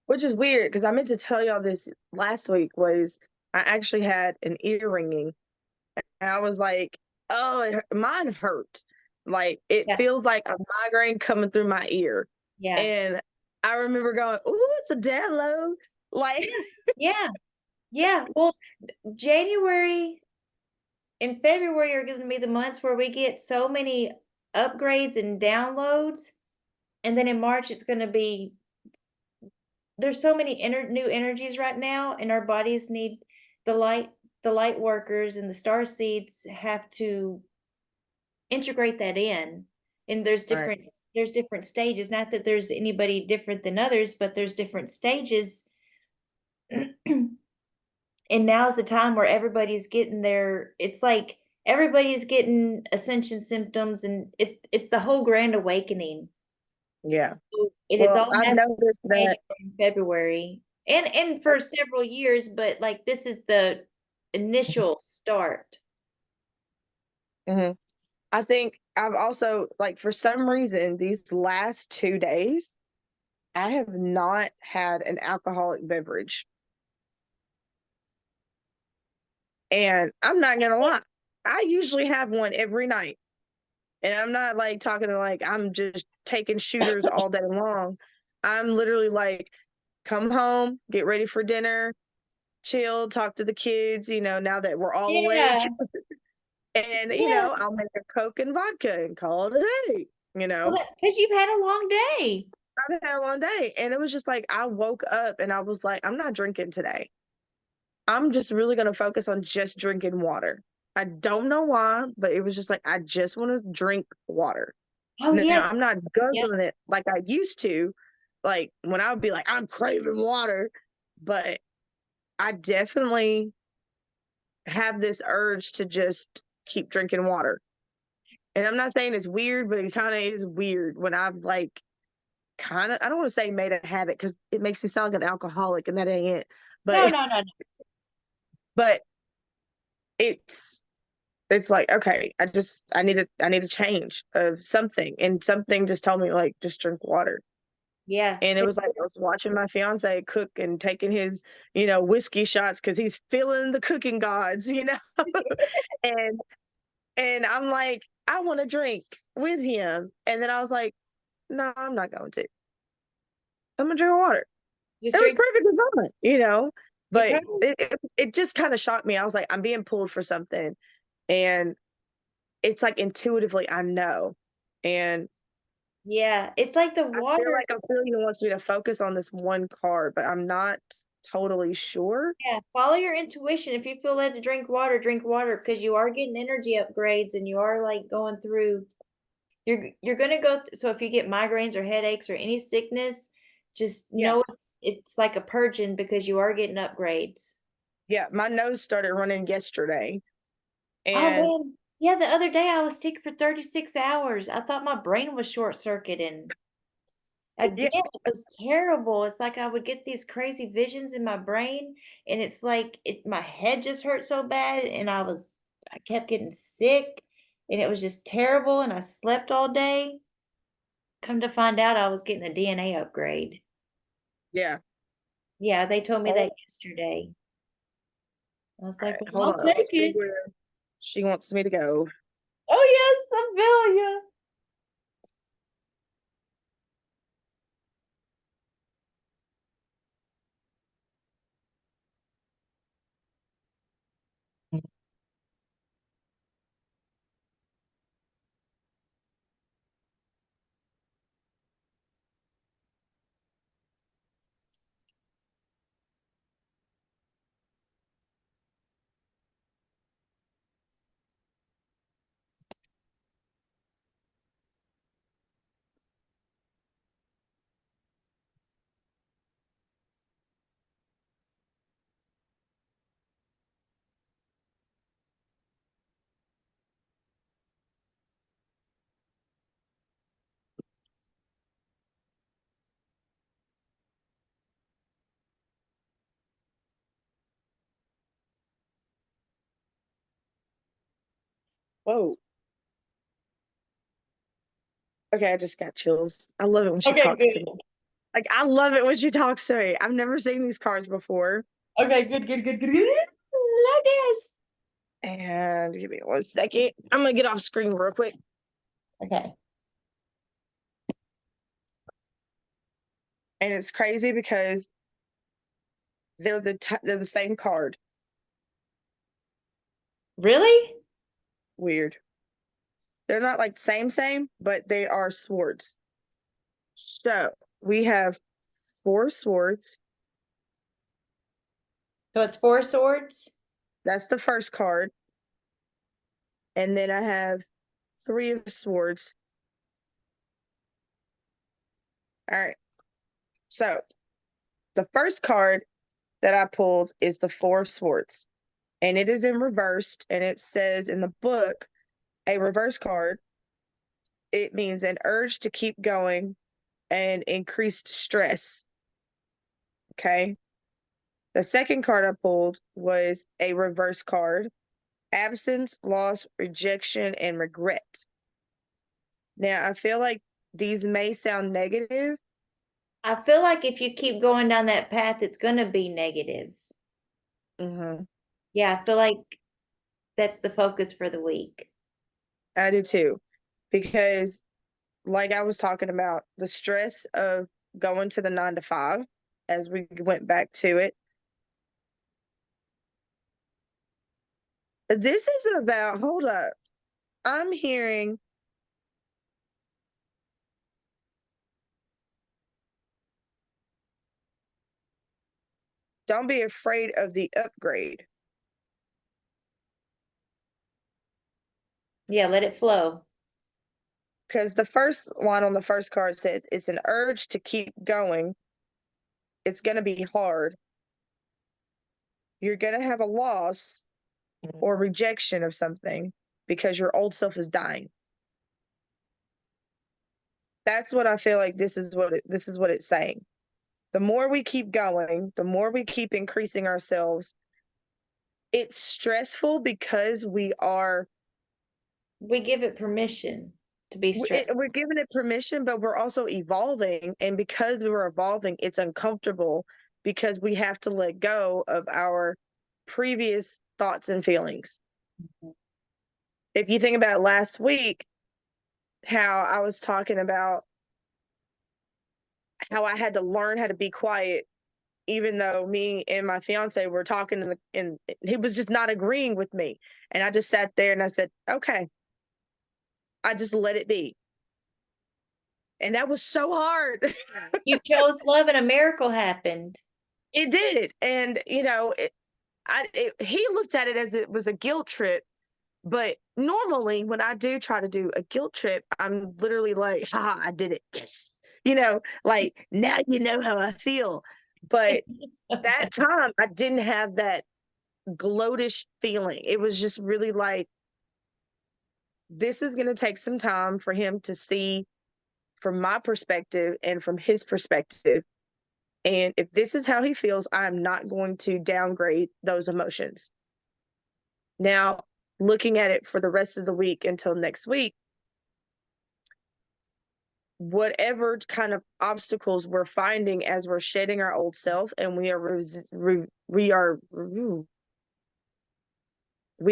[SPEAKER 1] Which is weird because I meant to tell y'all this last week. Was I actually had an ear ringing, and I was like, "Oh, mine hurt. Like it
[SPEAKER 2] Yeah,
[SPEAKER 1] feels like a migraine coming through my ear."
[SPEAKER 2] yeah,
[SPEAKER 1] And I remember going, "Ooh, it's a download." Like,
[SPEAKER 2] yeah, yeah. Well, January and February are going to be the months where we get so many upgrades and downloads, and then in March it's going to be there's so many new energies right now, and our bodies need the light. The light workers and the star seeds have to integrate that in. And
[SPEAKER 1] right.
[SPEAKER 2] there's different stages. Not that there's anybody different than others, but there's different stages And now's the time where everybody's getting their, it's like everybody's getting ascension symptoms, and it's the whole grand awakening.
[SPEAKER 1] Yeah.
[SPEAKER 2] So it has
[SPEAKER 1] Well,
[SPEAKER 2] all
[SPEAKER 1] I've
[SPEAKER 2] happened
[SPEAKER 1] noticed
[SPEAKER 2] in
[SPEAKER 1] that.
[SPEAKER 2] January and February. And for several years, but like this is the initial start.
[SPEAKER 1] Mhm. I think I've also, like, for some reason, these last 2 days, I have not had an alcoholic beverage. And I'm not gonna lie, I usually have one every night. And I'm not like talking to like I'm just taking shooters all day long. I'm literally like, come home, get ready for dinner, chill, talk to the kids, now that we're all awake.
[SPEAKER 2] Yeah,
[SPEAKER 1] And,
[SPEAKER 2] yeah.
[SPEAKER 1] I'll make a Coke and vodka and call it a day.
[SPEAKER 2] Well, because you've had a long day.
[SPEAKER 1] I've had a long day. And it was just like I woke up and I was like, I'm not drinking today. I'm just really gonna focus on just drinking water. I don't know why, but it was just like I just want to drink water.
[SPEAKER 2] Oh,
[SPEAKER 1] Now
[SPEAKER 2] yes.
[SPEAKER 1] I'm not
[SPEAKER 2] Yeah.
[SPEAKER 1] guzzling it like I used to, like when I would be like, I'm craving water, but I definitely have this urge to just keep drinking water. And I'm not saying it's weird, but it kind of is weird when I've like I don't want to say made a habit because it makes me sound like an alcoholic and that ain't it.
[SPEAKER 2] No,
[SPEAKER 1] But
[SPEAKER 2] no, no, no.
[SPEAKER 1] but it's it's like, okay, I need a change of something. And something just told me like just drink water.
[SPEAKER 2] Yeah.
[SPEAKER 1] And it was like I was watching my fiance cook and taking his, whiskey shots because he's feeling the cooking gods. And I'm like, I want to drink with him. And then I was like, no, I'm not going to. I'm gonna drink water.
[SPEAKER 2] Just
[SPEAKER 1] It was
[SPEAKER 2] drink.
[SPEAKER 1] perfectly fine.
[SPEAKER 2] You
[SPEAKER 1] But
[SPEAKER 2] probably,
[SPEAKER 1] it just kind of shocked me. I was like, I'm being pulled for something. And it's like intuitively I know. And
[SPEAKER 2] yeah. It's like the
[SPEAKER 1] I feel
[SPEAKER 2] water.
[SPEAKER 1] like I'm feeling he wants me to focus on this one card, but I'm not totally sure.
[SPEAKER 2] Yeah. Follow your intuition. If you feel led to drink water because you are getting energy upgrades and you are like going through. You're gonna go. So if you get migraines or headaches or any sickness, just
[SPEAKER 1] Yeah.
[SPEAKER 2] know it's like a purging because you are getting upgrades.
[SPEAKER 1] Yeah. My nose started running yesterday.
[SPEAKER 2] Oh
[SPEAKER 1] And
[SPEAKER 2] man, yeah. The other day I was sick for 36 hours. I thought my brain was short circuiting. Again,
[SPEAKER 1] yeah,
[SPEAKER 2] it was terrible. It's like I would get these crazy visions in my brain, and it's like my head just hurt so bad, and I kept getting sick, and it was just terrible, and I slept all day. Come to find out, I was getting a DNA upgrade.
[SPEAKER 1] yeah.
[SPEAKER 2] Yeah, they told me
[SPEAKER 1] Hold,
[SPEAKER 2] that yesterday. I was
[SPEAKER 1] all
[SPEAKER 2] like,
[SPEAKER 1] right,
[SPEAKER 2] well,
[SPEAKER 1] hold
[SPEAKER 2] I'll
[SPEAKER 1] on. Let's
[SPEAKER 2] take
[SPEAKER 1] see
[SPEAKER 2] it.
[SPEAKER 1] where she wants me to go.
[SPEAKER 2] Oh yes, I feel you.
[SPEAKER 1] Whoa. Okay, I just got chills. I love it when she
[SPEAKER 2] Okay,
[SPEAKER 1] talks to
[SPEAKER 2] good.
[SPEAKER 1] me. Like I love it when she talks to me. I've never seen these cards before.
[SPEAKER 2] Okay, good, good, good, good, good. Love this.
[SPEAKER 1] And give me 1 second. I'm gonna get off screen real quick.
[SPEAKER 2] Okay.
[SPEAKER 1] And it's crazy because they're the same card.
[SPEAKER 2] Really?
[SPEAKER 1] Weird. They're not like same, but they are swords. So we have 4 swords.
[SPEAKER 2] So it's four swords?
[SPEAKER 1] That's the first card. And then I have 3 of swords. All right. So the first card that I pulled is the Four of Swords, and it is in reversed, and it says in the book, a reverse card, it means an urge to keep going and increased stress. Okay. The second card I pulled was a reverse card, absence, loss, rejection, and regret. Now, I feel like these may sound negative.
[SPEAKER 2] I feel like if you keep going down that path, it's going to be negative.
[SPEAKER 1] Hmm.
[SPEAKER 2] Yeah, I feel like that's the focus for the week.
[SPEAKER 1] I do too, because like I was talking about, the stress of going to the 9 to 5, as we went back to it. This is about, hold up. I'm hearing don't be afraid of the upgrade.
[SPEAKER 2] Yeah, let it flow.
[SPEAKER 1] Because the first line on the first card says it's an urge to keep going. It's going to be hard. You're going to have a loss or rejection of something because your old self is dying. That's what I feel like this is what it's saying. The more we keep going, the more we keep increasing ourselves. It's stressful because
[SPEAKER 2] We give it permission to be stressed.
[SPEAKER 1] we're giving it permission, but we're also evolving. And because we're evolving, it's uncomfortable because we have to let go of our previous thoughts and feelings. If you think about last week, how I was talking about how I had to learn how to be quiet, even though me and my fiance were talking and he was just not agreeing with me. And I just sat there and I said, okay, I just let it be. And that was so hard.
[SPEAKER 2] You chose love and a miracle happened.
[SPEAKER 1] It did. And, he looked at it as it was a guilt trip. But normally, when I do try to do a guilt trip, I'm literally like, ha, I did it. Yes. Like now you know how I feel. But that time, I didn't have that gloatish feeling. It was just really like, this is going to take some time for him to see from my perspective and from his perspective. And if this is how he feels, I'm not going to downgrade those emotions. Now, looking at it for the rest of the week until next week, whatever kind of obstacles we're finding as we're shedding our old self and we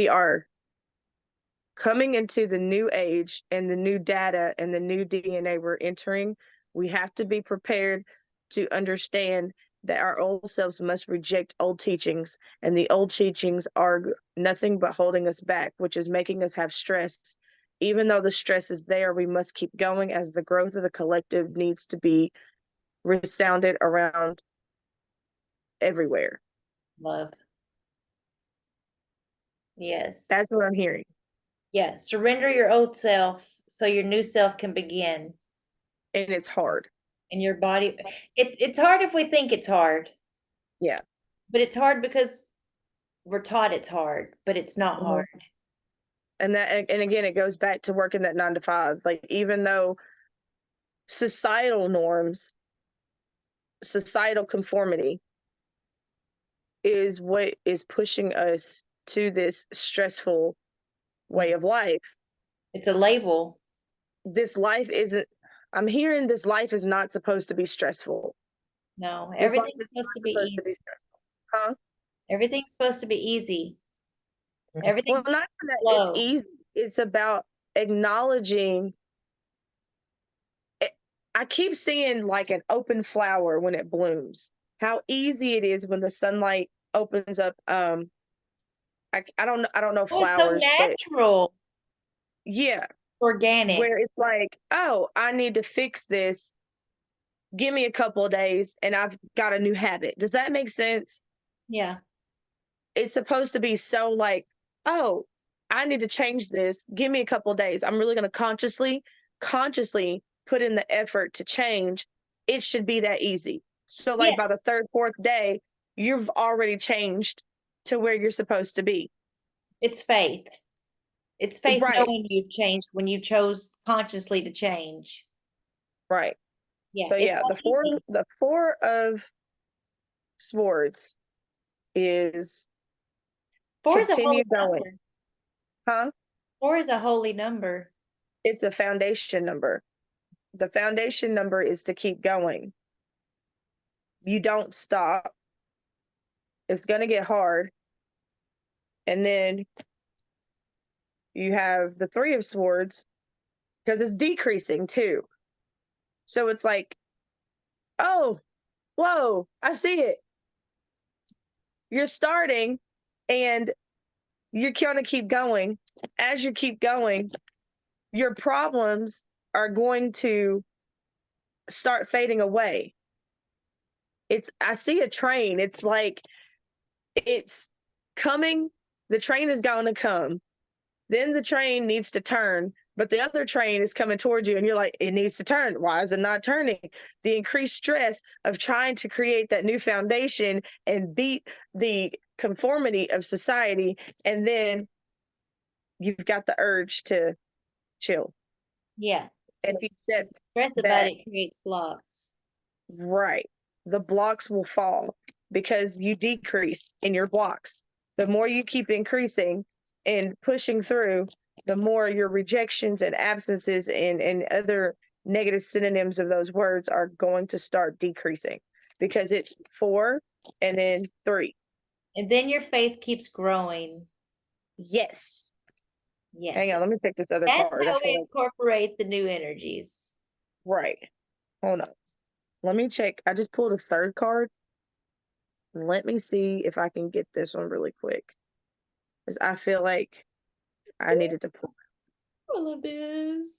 [SPEAKER 1] are coming into the new age and the new data and the new DNA we're entering, we have to be prepared to understand that our old selves must reject old teachings, and the old teachings are nothing but holding us back, which is making us have stress. Even though the stress is there, we must keep going as the growth of the collective needs to be resounded around everywhere.
[SPEAKER 2] Love. Yes.
[SPEAKER 1] That's what I'm hearing.
[SPEAKER 2] Yeah. Surrender your old self so your new self can begin.
[SPEAKER 1] And it's hard.
[SPEAKER 2] And your body, it's hard if we think it's hard.
[SPEAKER 1] Yeah.
[SPEAKER 2] But it's hard because we're taught it's hard, but it's not hard.
[SPEAKER 1] And again, it goes back to working that 9 to 5. Like, even though societal norms, societal conformity is what is pushing us to this stressful way of life.
[SPEAKER 2] It's a label.
[SPEAKER 1] This life isn't, I'm hearing this life is not supposed to be stressful.
[SPEAKER 2] No,
[SPEAKER 1] This life
[SPEAKER 2] everything's
[SPEAKER 1] is
[SPEAKER 2] supposed
[SPEAKER 1] not
[SPEAKER 2] to be
[SPEAKER 1] supposed
[SPEAKER 2] easy.
[SPEAKER 1] to be stressful. Huh?
[SPEAKER 2] Everything's supposed to be easy.
[SPEAKER 1] Well,
[SPEAKER 2] Everything's
[SPEAKER 1] not that it's
[SPEAKER 2] slow.
[SPEAKER 1] easy. It's about acknowledging. I keep seeing like an open flower when it blooms. How easy it is when the sunlight opens up. I don't know
[SPEAKER 2] Oh, it's so
[SPEAKER 1] flowers, but
[SPEAKER 2] natural.
[SPEAKER 1] yeah,
[SPEAKER 2] Organic.
[SPEAKER 1] where it's like, oh, I need to fix this. Give me a couple of days and I've got a new habit. Does that make sense?
[SPEAKER 2] Yeah.
[SPEAKER 1] It's supposed to be so like, oh, I need to change this. Give me a couple of days. I'm really going to consciously put in the effort to change. It should be that easy. So like by
[SPEAKER 2] Yes.
[SPEAKER 1] the third, fourth day, you've already changed to where you're supposed to be.
[SPEAKER 2] It's faith. It's faith
[SPEAKER 1] Right,
[SPEAKER 2] knowing you've changed when you chose consciously to change.
[SPEAKER 1] right.
[SPEAKER 2] Yeah,
[SPEAKER 1] So
[SPEAKER 2] it's
[SPEAKER 1] yeah,
[SPEAKER 2] not easy.
[SPEAKER 1] the four of swords is
[SPEAKER 2] Four is a holy
[SPEAKER 1] continue going.
[SPEAKER 2] number.
[SPEAKER 1] Huh?
[SPEAKER 2] Four is a holy number.
[SPEAKER 1] It's a foundation number. The foundation number is to keep going. You don't stop. It's going to get hard. And then you have the three of swords because it's decreasing too. So it's like, oh, whoa, I see it. You're starting and you're going to keep going. As you keep going, your problems are going to start fading away. I see a train. It's like, it's coming. The train is going to come. Then the train needs to turn, but the other train is coming towards you, and you're like, it needs to turn. Why is it not turning? The increased stress of trying to create that new foundation and beat the conformity of society. And then you've got the urge to chill
[SPEAKER 2] Yeah.
[SPEAKER 1] and
[SPEAKER 2] If you
[SPEAKER 1] accept
[SPEAKER 2] stress about
[SPEAKER 1] that,
[SPEAKER 2] it, it creates blocks.
[SPEAKER 1] right, the blocks will fall because you decrease in your blocks. The more you keep increasing and pushing through, the more your rejections and absences and other negative synonyms of those words are going to start decreasing because it's four and then three.
[SPEAKER 2] And then your faith keeps growing.
[SPEAKER 1] Yes.
[SPEAKER 2] Yes.
[SPEAKER 1] Hang on, let me take this other
[SPEAKER 2] That's
[SPEAKER 1] card. I
[SPEAKER 2] how
[SPEAKER 1] feel
[SPEAKER 2] we
[SPEAKER 1] like,
[SPEAKER 2] incorporate the new energies.
[SPEAKER 1] right. Hold on. Let me check. I just pulled a third card. Let me see if I can get this one really quick. Because I feel like I needed to pull.
[SPEAKER 2] All of this.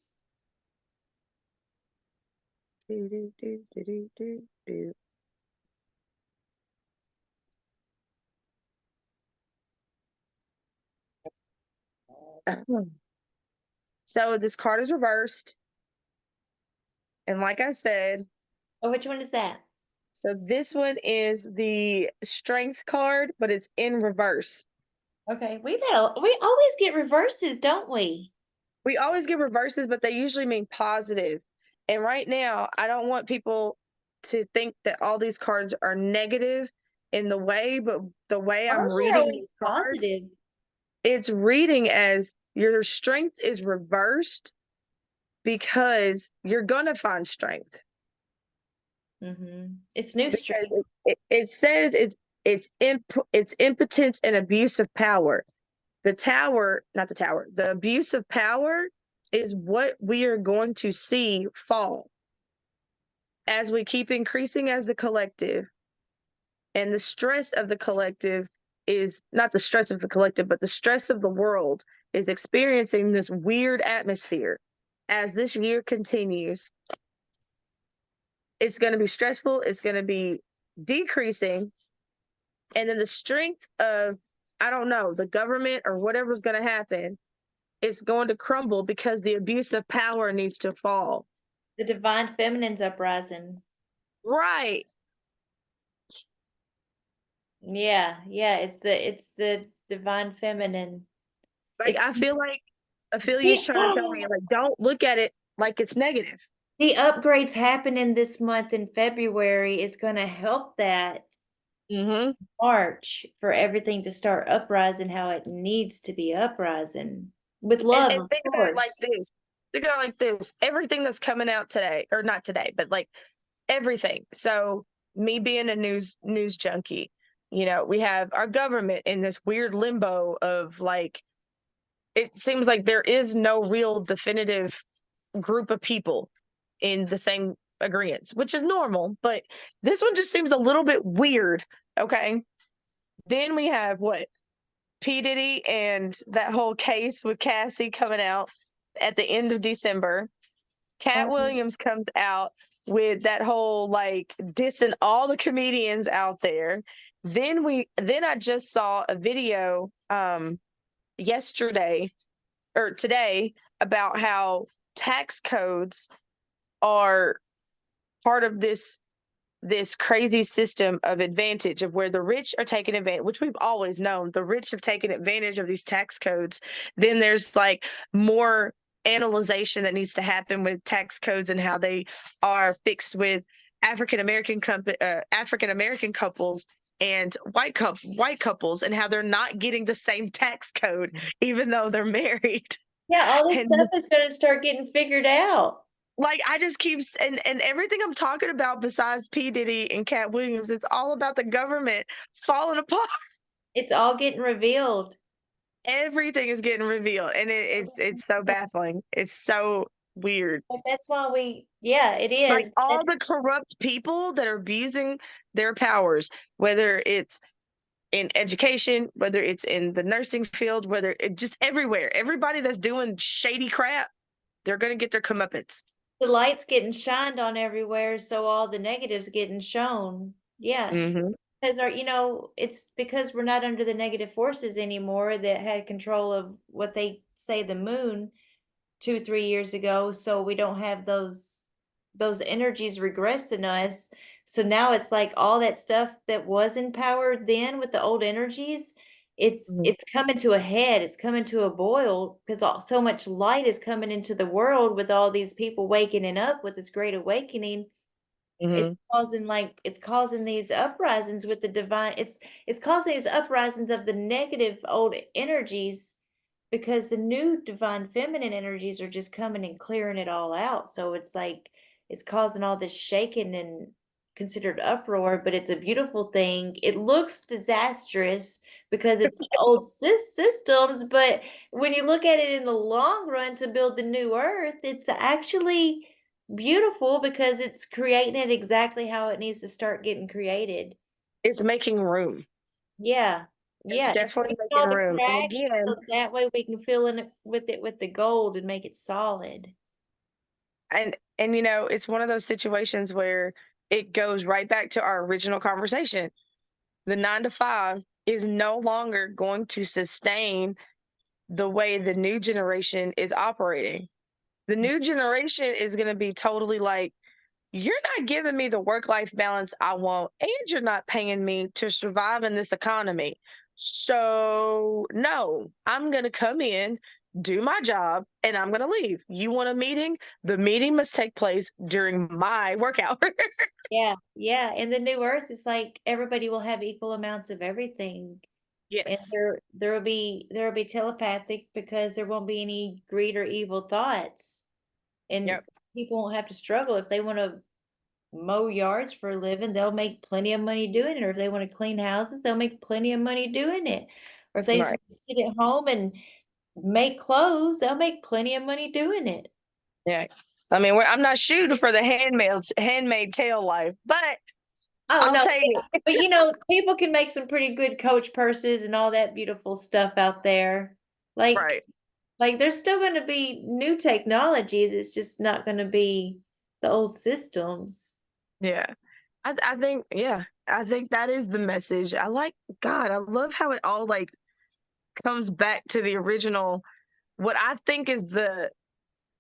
[SPEAKER 1] Do, do, do, do, do, do, do. So this card is reversed. And like I said,
[SPEAKER 2] Oh, which one is that?
[SPEAKER 1] so this one is the strength card, but it's in reverse.
[SPEAKER 2] Okay, we always get reverses, don't we?
[SPEAKER 1] We always get reverses, but they usually mean positive. And right now, I don't want people to think that all these cards are negative in the way, but the way I'm
[SPEAKER 2] Ours are
[SPEAKER 1] reading these
[SPEAKER 2] always
[SPEAKER 1] cards,
[SPEAKER 2] positive.
[SPEAKER 1] it's reading as your strength is reversed because you're going to find strength.
[SPEAKER 2] It's new
[SPEAKER 1] Because
[SPEAKER 2] strength.
[SPEAKER 1] it says it's impotence and abuse of power. The tower, not the tower, the abuse of power is what we are going to see fall as we keep increasing as the collective. And the stress of the collective is not the stress of the collective, but the stress of the world is experiencing this weird atmosphere as this year continues. It's going to be stressful, it's going to be decreasing, and then the strength of, I don't know, the government or whatever's going to happen, it's going to crumble because the abuse of power needs to fall.
[SPEAKER 2] The divine feminine's uprising.
[SPEAKER 1] Right.
[SPEAKER 2] Yeah, yeah, it's the divine feminine.
[SPEAKER 1] Like
[SPEAKER 2] It's
[SPEAKER 1] I feel you
[SPEAKER 2] see,
[SPEAKER 1] trying to tell me, like, don't look at it like it's negative.
[SPEAKER 2] the upgrades happening this month in February is gonna help that
[SPEAKER 1] Mm-hmm.
[SPEAKER 2] March for everything to start uprising how it needs to be uprising. With love,
[SPEAKER 1] And
[SPEAKER 2] of
[SPEAKER 1] think about it like
[SPEAKER 2] course.
[SPEAKER 1] this. Think about it like this. Everything that's coming out today, or not today, but like everything. So me being a news junkie, we have our government in this weird limbo of like, it seems like there is no real definitive group of people in the same agreements, which is normal, but this one just seems a little bit weird. Okay. Then we have what? P. Diddy and that whole case with Cassie coming out at the end of December. Cat Williams comes out with that whole like dissing all the comedians out there. Then I just saw a video yesterday or today about how tax codes are part of this this crazy system of advantage of where the rich are taking advantage, which we've always known the rich have taken advantage of these tax codes. Then there's like more analyzation that needs to happen with tax codes and how they are fixed with African American couples and white couples and how they're not getting the same tax code even though they're married.
[SPEAKER 2] Yeah, all this
[SPEAKER 1] And
[SPEAKER 2] stuff is gonna start getting figured out.
[SPEAKER 1] like I just keep and everything I'm talking about besides P. Diddy and Cat Williams, it's all about the government falling apart.
[SPEAKER 2] It's all getting revealed.
[SPEAKER 1] Everything is getting revealed. And it's so baffling. It's so weird.
[SPEAKER 2] But that's why yeah, it
[SPEAKER 1] Like
[SPEAKER 2] is.
[SPEAKER 1] all the corrupt people that are abusing their powers, whether it's in education, whether it's in the nursing field, whether it just everywhere. Everybody that's doing shady crap, they're gonna get their comeuppance.
[SPEAKER 2] The light's getting shined on everywhere, so all the negatives getting shown. Yeah.
[SPEAKER 1] Hmm.
[SPEAKER 2] Because it's because we're not under the negative forces anymore that had control of what they say the moon 2, 3 years ago, so we don't have those energies regressing us. So now it's like all that stuff that was in power then with the old energies, it's coming to a head, it's coming to a boil because so much light is coming into the world with all these people waking up with this great awakening.
[SPEAKER 1] Hmm.
[SPEAKER 2] It's causing these uprisings with the divine. It's causing these uprisings of the negative old energies because the new divine feminine energies are just coming and clearing it all out. So it's like it's causing all this shaking and considered uproar, but it's a beautiful thing. It looks disastrous because it's old systems, but when you look at it in the long run to build the new earth, it's actually beautiful because it's creating it exactly how it needs to start getting created.
[SPEAKER 1] It's making room.
[SPEAKER 2] Yeah.
[SPEAKER 1] It's
[SPEAKER 2] Yeah, it's
[SPEAKER 1] definitely
[SPEAKER 2] fixing
[SPEAKER 1] making
[SPEAKER 2] all the
[SPEAKER 1] room. And
[SPEAKER 2] cracks
[SPEAKER 1] again,
[SPEAKER 2] so that way we can fill in it with the gold and make it solid.
[SPEAKER 1] and it's one of those situations where it goes right back to our original conversation. The 9 to 5 is no longer going to sustain the way the new generation is operating. The new generation is going to be totally like, you're not giving me the work life balance I want, and you're not paying me to survive in this economy. So, no, I'm going to come in, do my job, and I'm going to leave. You want a meeting? The meeting must take place during my work hour.
[SPEAKER 2] Yeah, yeah. In the new earth, it's like everybody will have equal amounts of everything. And
[SPEAKER 1] Yes.
[SPEAKER 2] there will be telepathic because there won't be any greed or evil thoughts. And
[SPEAKER 1] Yep.
[SPEAKER 2] people won't have to struggle if they want to mow yards for a living, they'll make plenty of money doing it. Or if they want to clean houses, they'll make plenty of money doing it. Or if they just
[SPEAKER 1] Right.
[SPEAKER 2] want to sit at home and make clothes, they'll make plenty of money doing it.
[SPEAKER 1] Yeah. I mean, I'm not shooting for the handmade tale life, but
[SPEAKER 2] Oh
[SPEAKER 1] I'll
[SPEAKER 2] no,
[SPEAKER 1] take
[SPEAKER 2] yeah.
[SPEAKER 1] it.
[SPEAKER 2] But people can make some pretty good Coach purses and all that beautiful stuff out there. Like
[SPEAKER 1] Right.
[SPEAKER 2] like there's still going to be new technologies. It's just not going to be the old systems.
[SPEAKER 1] Yeah. I think, yeah, I think that is the message. God, I love how it all like comes back to the original, what I think is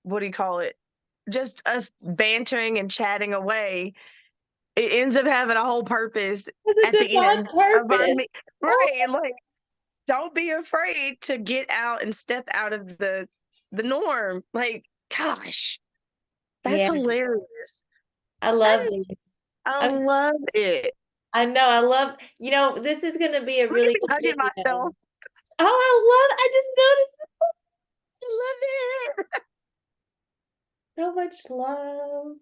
[SPEAKER 1] what do you call it? Just us bantering and chatting away. It ends up having a whole purpose
[SPEAKER 2] It's a
[SPEAKER 1] at the
[SPEAKER 2] divine
[SPEAKER 1] end of our
[SPEAKER 2] purpose.
[SPEAKER 1] right. And like, don't be afraid to get out and step out of the norm. Like, gosh, that's
[SPEAKER 2] Yeah,
[SPEAKER 1] hilarious.
[SPEAKER 2] I
[SPEAKER 1] That
[SPEAKER 2] love
[SPEAKER 1] is,
[SPEAKER 2] this.
[SPEAKER 1] I
[SPEAKER 2] I
[SPEAKER 1] love it.
[SPEAKER 2] I know, I love, this is gonna be a
[SPEAKER 1] Look at
[SPEAKER 2] really
[SPEAKER 1] me
[SPEAKER 2] good
[SPEAKER 1] hugging
[SPEAKER 2] video.
[SPEAKER 1] myself.
[SPEAKER 2] Oh, I just noticed
[SPEAKER 1] I love it.
[SPEAKER 2] so much love.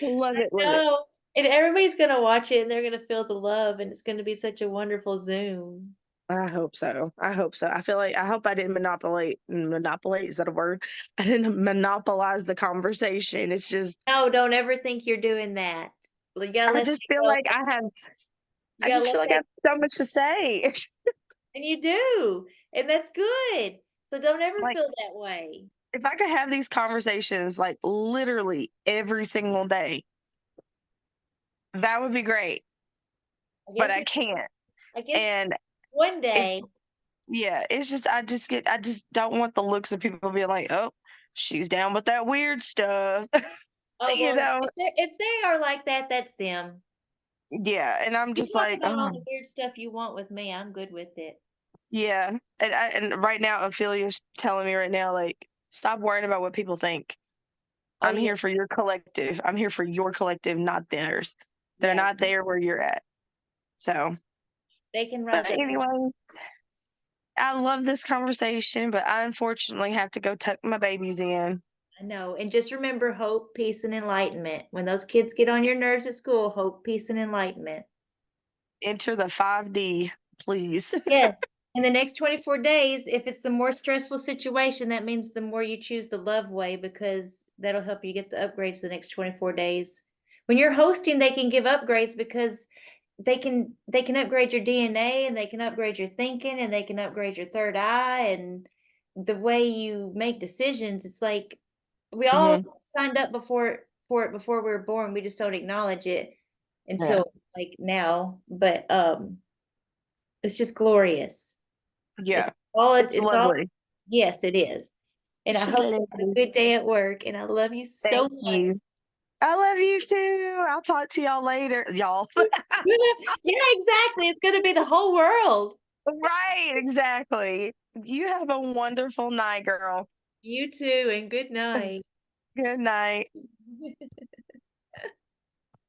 [SPEAKER 1] Love
[SPEAKER 2] I
[SPEAKER 1] it. Love it.
[SPEAKER 2] know. And everybody's gonna watch it and they're gonna feel the love and it's gonna be such a wonderful Zoom.
[SPEAKER 1] I hope so. I hope so. I feel like I hope I didn't monopolize. Is that a word? I didn't monopolize the conversation. It's just
[SPEAKER 2] No, don't ever think you're doing that. You gotta
[SPEAKER 1] I
[SPEAKER 2] let
[SPEAKER 1] just
[SPEAKER 2] that
[SPEAKER 1] feel
[SPEAKER 2] go.
[SPEAKER 1] like
[SPEAKER 2] You
[SPEAKER 1] I
[SPEAKER 2] gotta
[SPEAKER 1] just
[SPEAKER 2] let
[SPEAKER 1] feel like I
[SPEAKER 2] that,
[SPEAKER 1] have so much to say.
[SPEAKER 2] and you do. And that's good. So don't ever
[SPEAKER 1] Like
[SPEAKER 2] feel that way.
[SPEAKER 1] if I could have these conversations like literally every single day, that would be great.
[SPEAKER 2] I
[SPEAKER 1] But
[SPEAKER 2] guess
[SPEAKER 1] I
[SPEAKER 2] we
[SPEAKER 1] can't.
[SPEAKER 2] I guess
[SPEAKER 1] And
[SPEAKER 2] one
[SPEAKER 1] it's
[SPEAKER 2] day.
[SPEAKER 1] yeah, it's just I just don't want the looks of people being like, oh, she's down with that weird stuff.
[SPEAKER 2] Oh
[SPEAKER 1] you
[SPEAKER 2] well,
[SPEAKER 1] know?
[SPEAKER 2] if they are like that, that's them.
[SPEAKER 1] Yeah, and I'm
[SPEAKER 2] You
[SPEAKER 1] just
[SPEAKER 2] talk
[SPEAKER 1] like,
[SPEAKER 2] about all
[SPEAKER 1] oh,
[SPEAKER 2] the weird stuff you want with me. I'm good with it.
[SPEAKER 1] yeah. And right now, Ophelia's telling me right now, like, stop worrying about what people think.
[SPEAKER 2] Oh
[SPEAKER 1] I'm
[SPEAKER 2] yeah,
[SPEAKER 1] here for your collective. I'm here for your collective, not theirs. They're
[SPEAKER 2] yeah.
[SPEAKER 1] not there where you're at. So,
[SPEAKER 2] They can
[SPEAKER 1] but
[SPEAKER 2] rise up.
[SPEAKER 1] anyway, I love this conversation, but I unfortunately have to go tuck my babies in.
[SPEAKER 2] I know. And just remember hope, peace, and enlightenment. When those kids get on your nerves at school, hope, peace, and enlightenment.
[SPEAKER 1] Enter the 5D, please.
[SPEAKER 2] Yes. In the next 24 days, if it's the more stressful situation, that means the more you choose the love way because that'll help you get the upgrades the next 24 days. When you're hosting, they can give upgrades because they can upgrade your DNA and they can upgrade your thinking and they can upgrade your third eye and the way you make decisions. It's like we all
[SPEAKER 1] Hmm.
[SPEAKER 2] signed up for it before we were born. We just don't acknowledge it
[SPEAKER 1] Yeah.
[SPEAKER 2] until like now. But it's just glorious. It's
[SPEAKER 1] Yeah.
[SPEAKER 2] all
[SPEAKER 1] It's
[SPEAKER 2] it's all
[SPEAKER 1] lovely.
[SPEAKER 2] yes, it is. And
[SPEAKER 1] It's
[SPEAKER 2] I
[SPEAKER 1] just
[SPEAKER 2] hope you have a
[SPEAKER 1] lovely.
[SPEAKER 2] good day at work and I love you so
[SPEAKER 1] Thank
[SPEAKER 2] much.
[SPEAKER 1] you. I love you too. I'll talk to y'all later, y'all.
[SPEAKER 2] Yeah, exactly. It's gonna be the whole world.
[SPEAKER 1] Right, exactly. You have a wonderful night, girl.
[SPEAKER 2] You too, and good night.
[SPEAKER 1] Good night.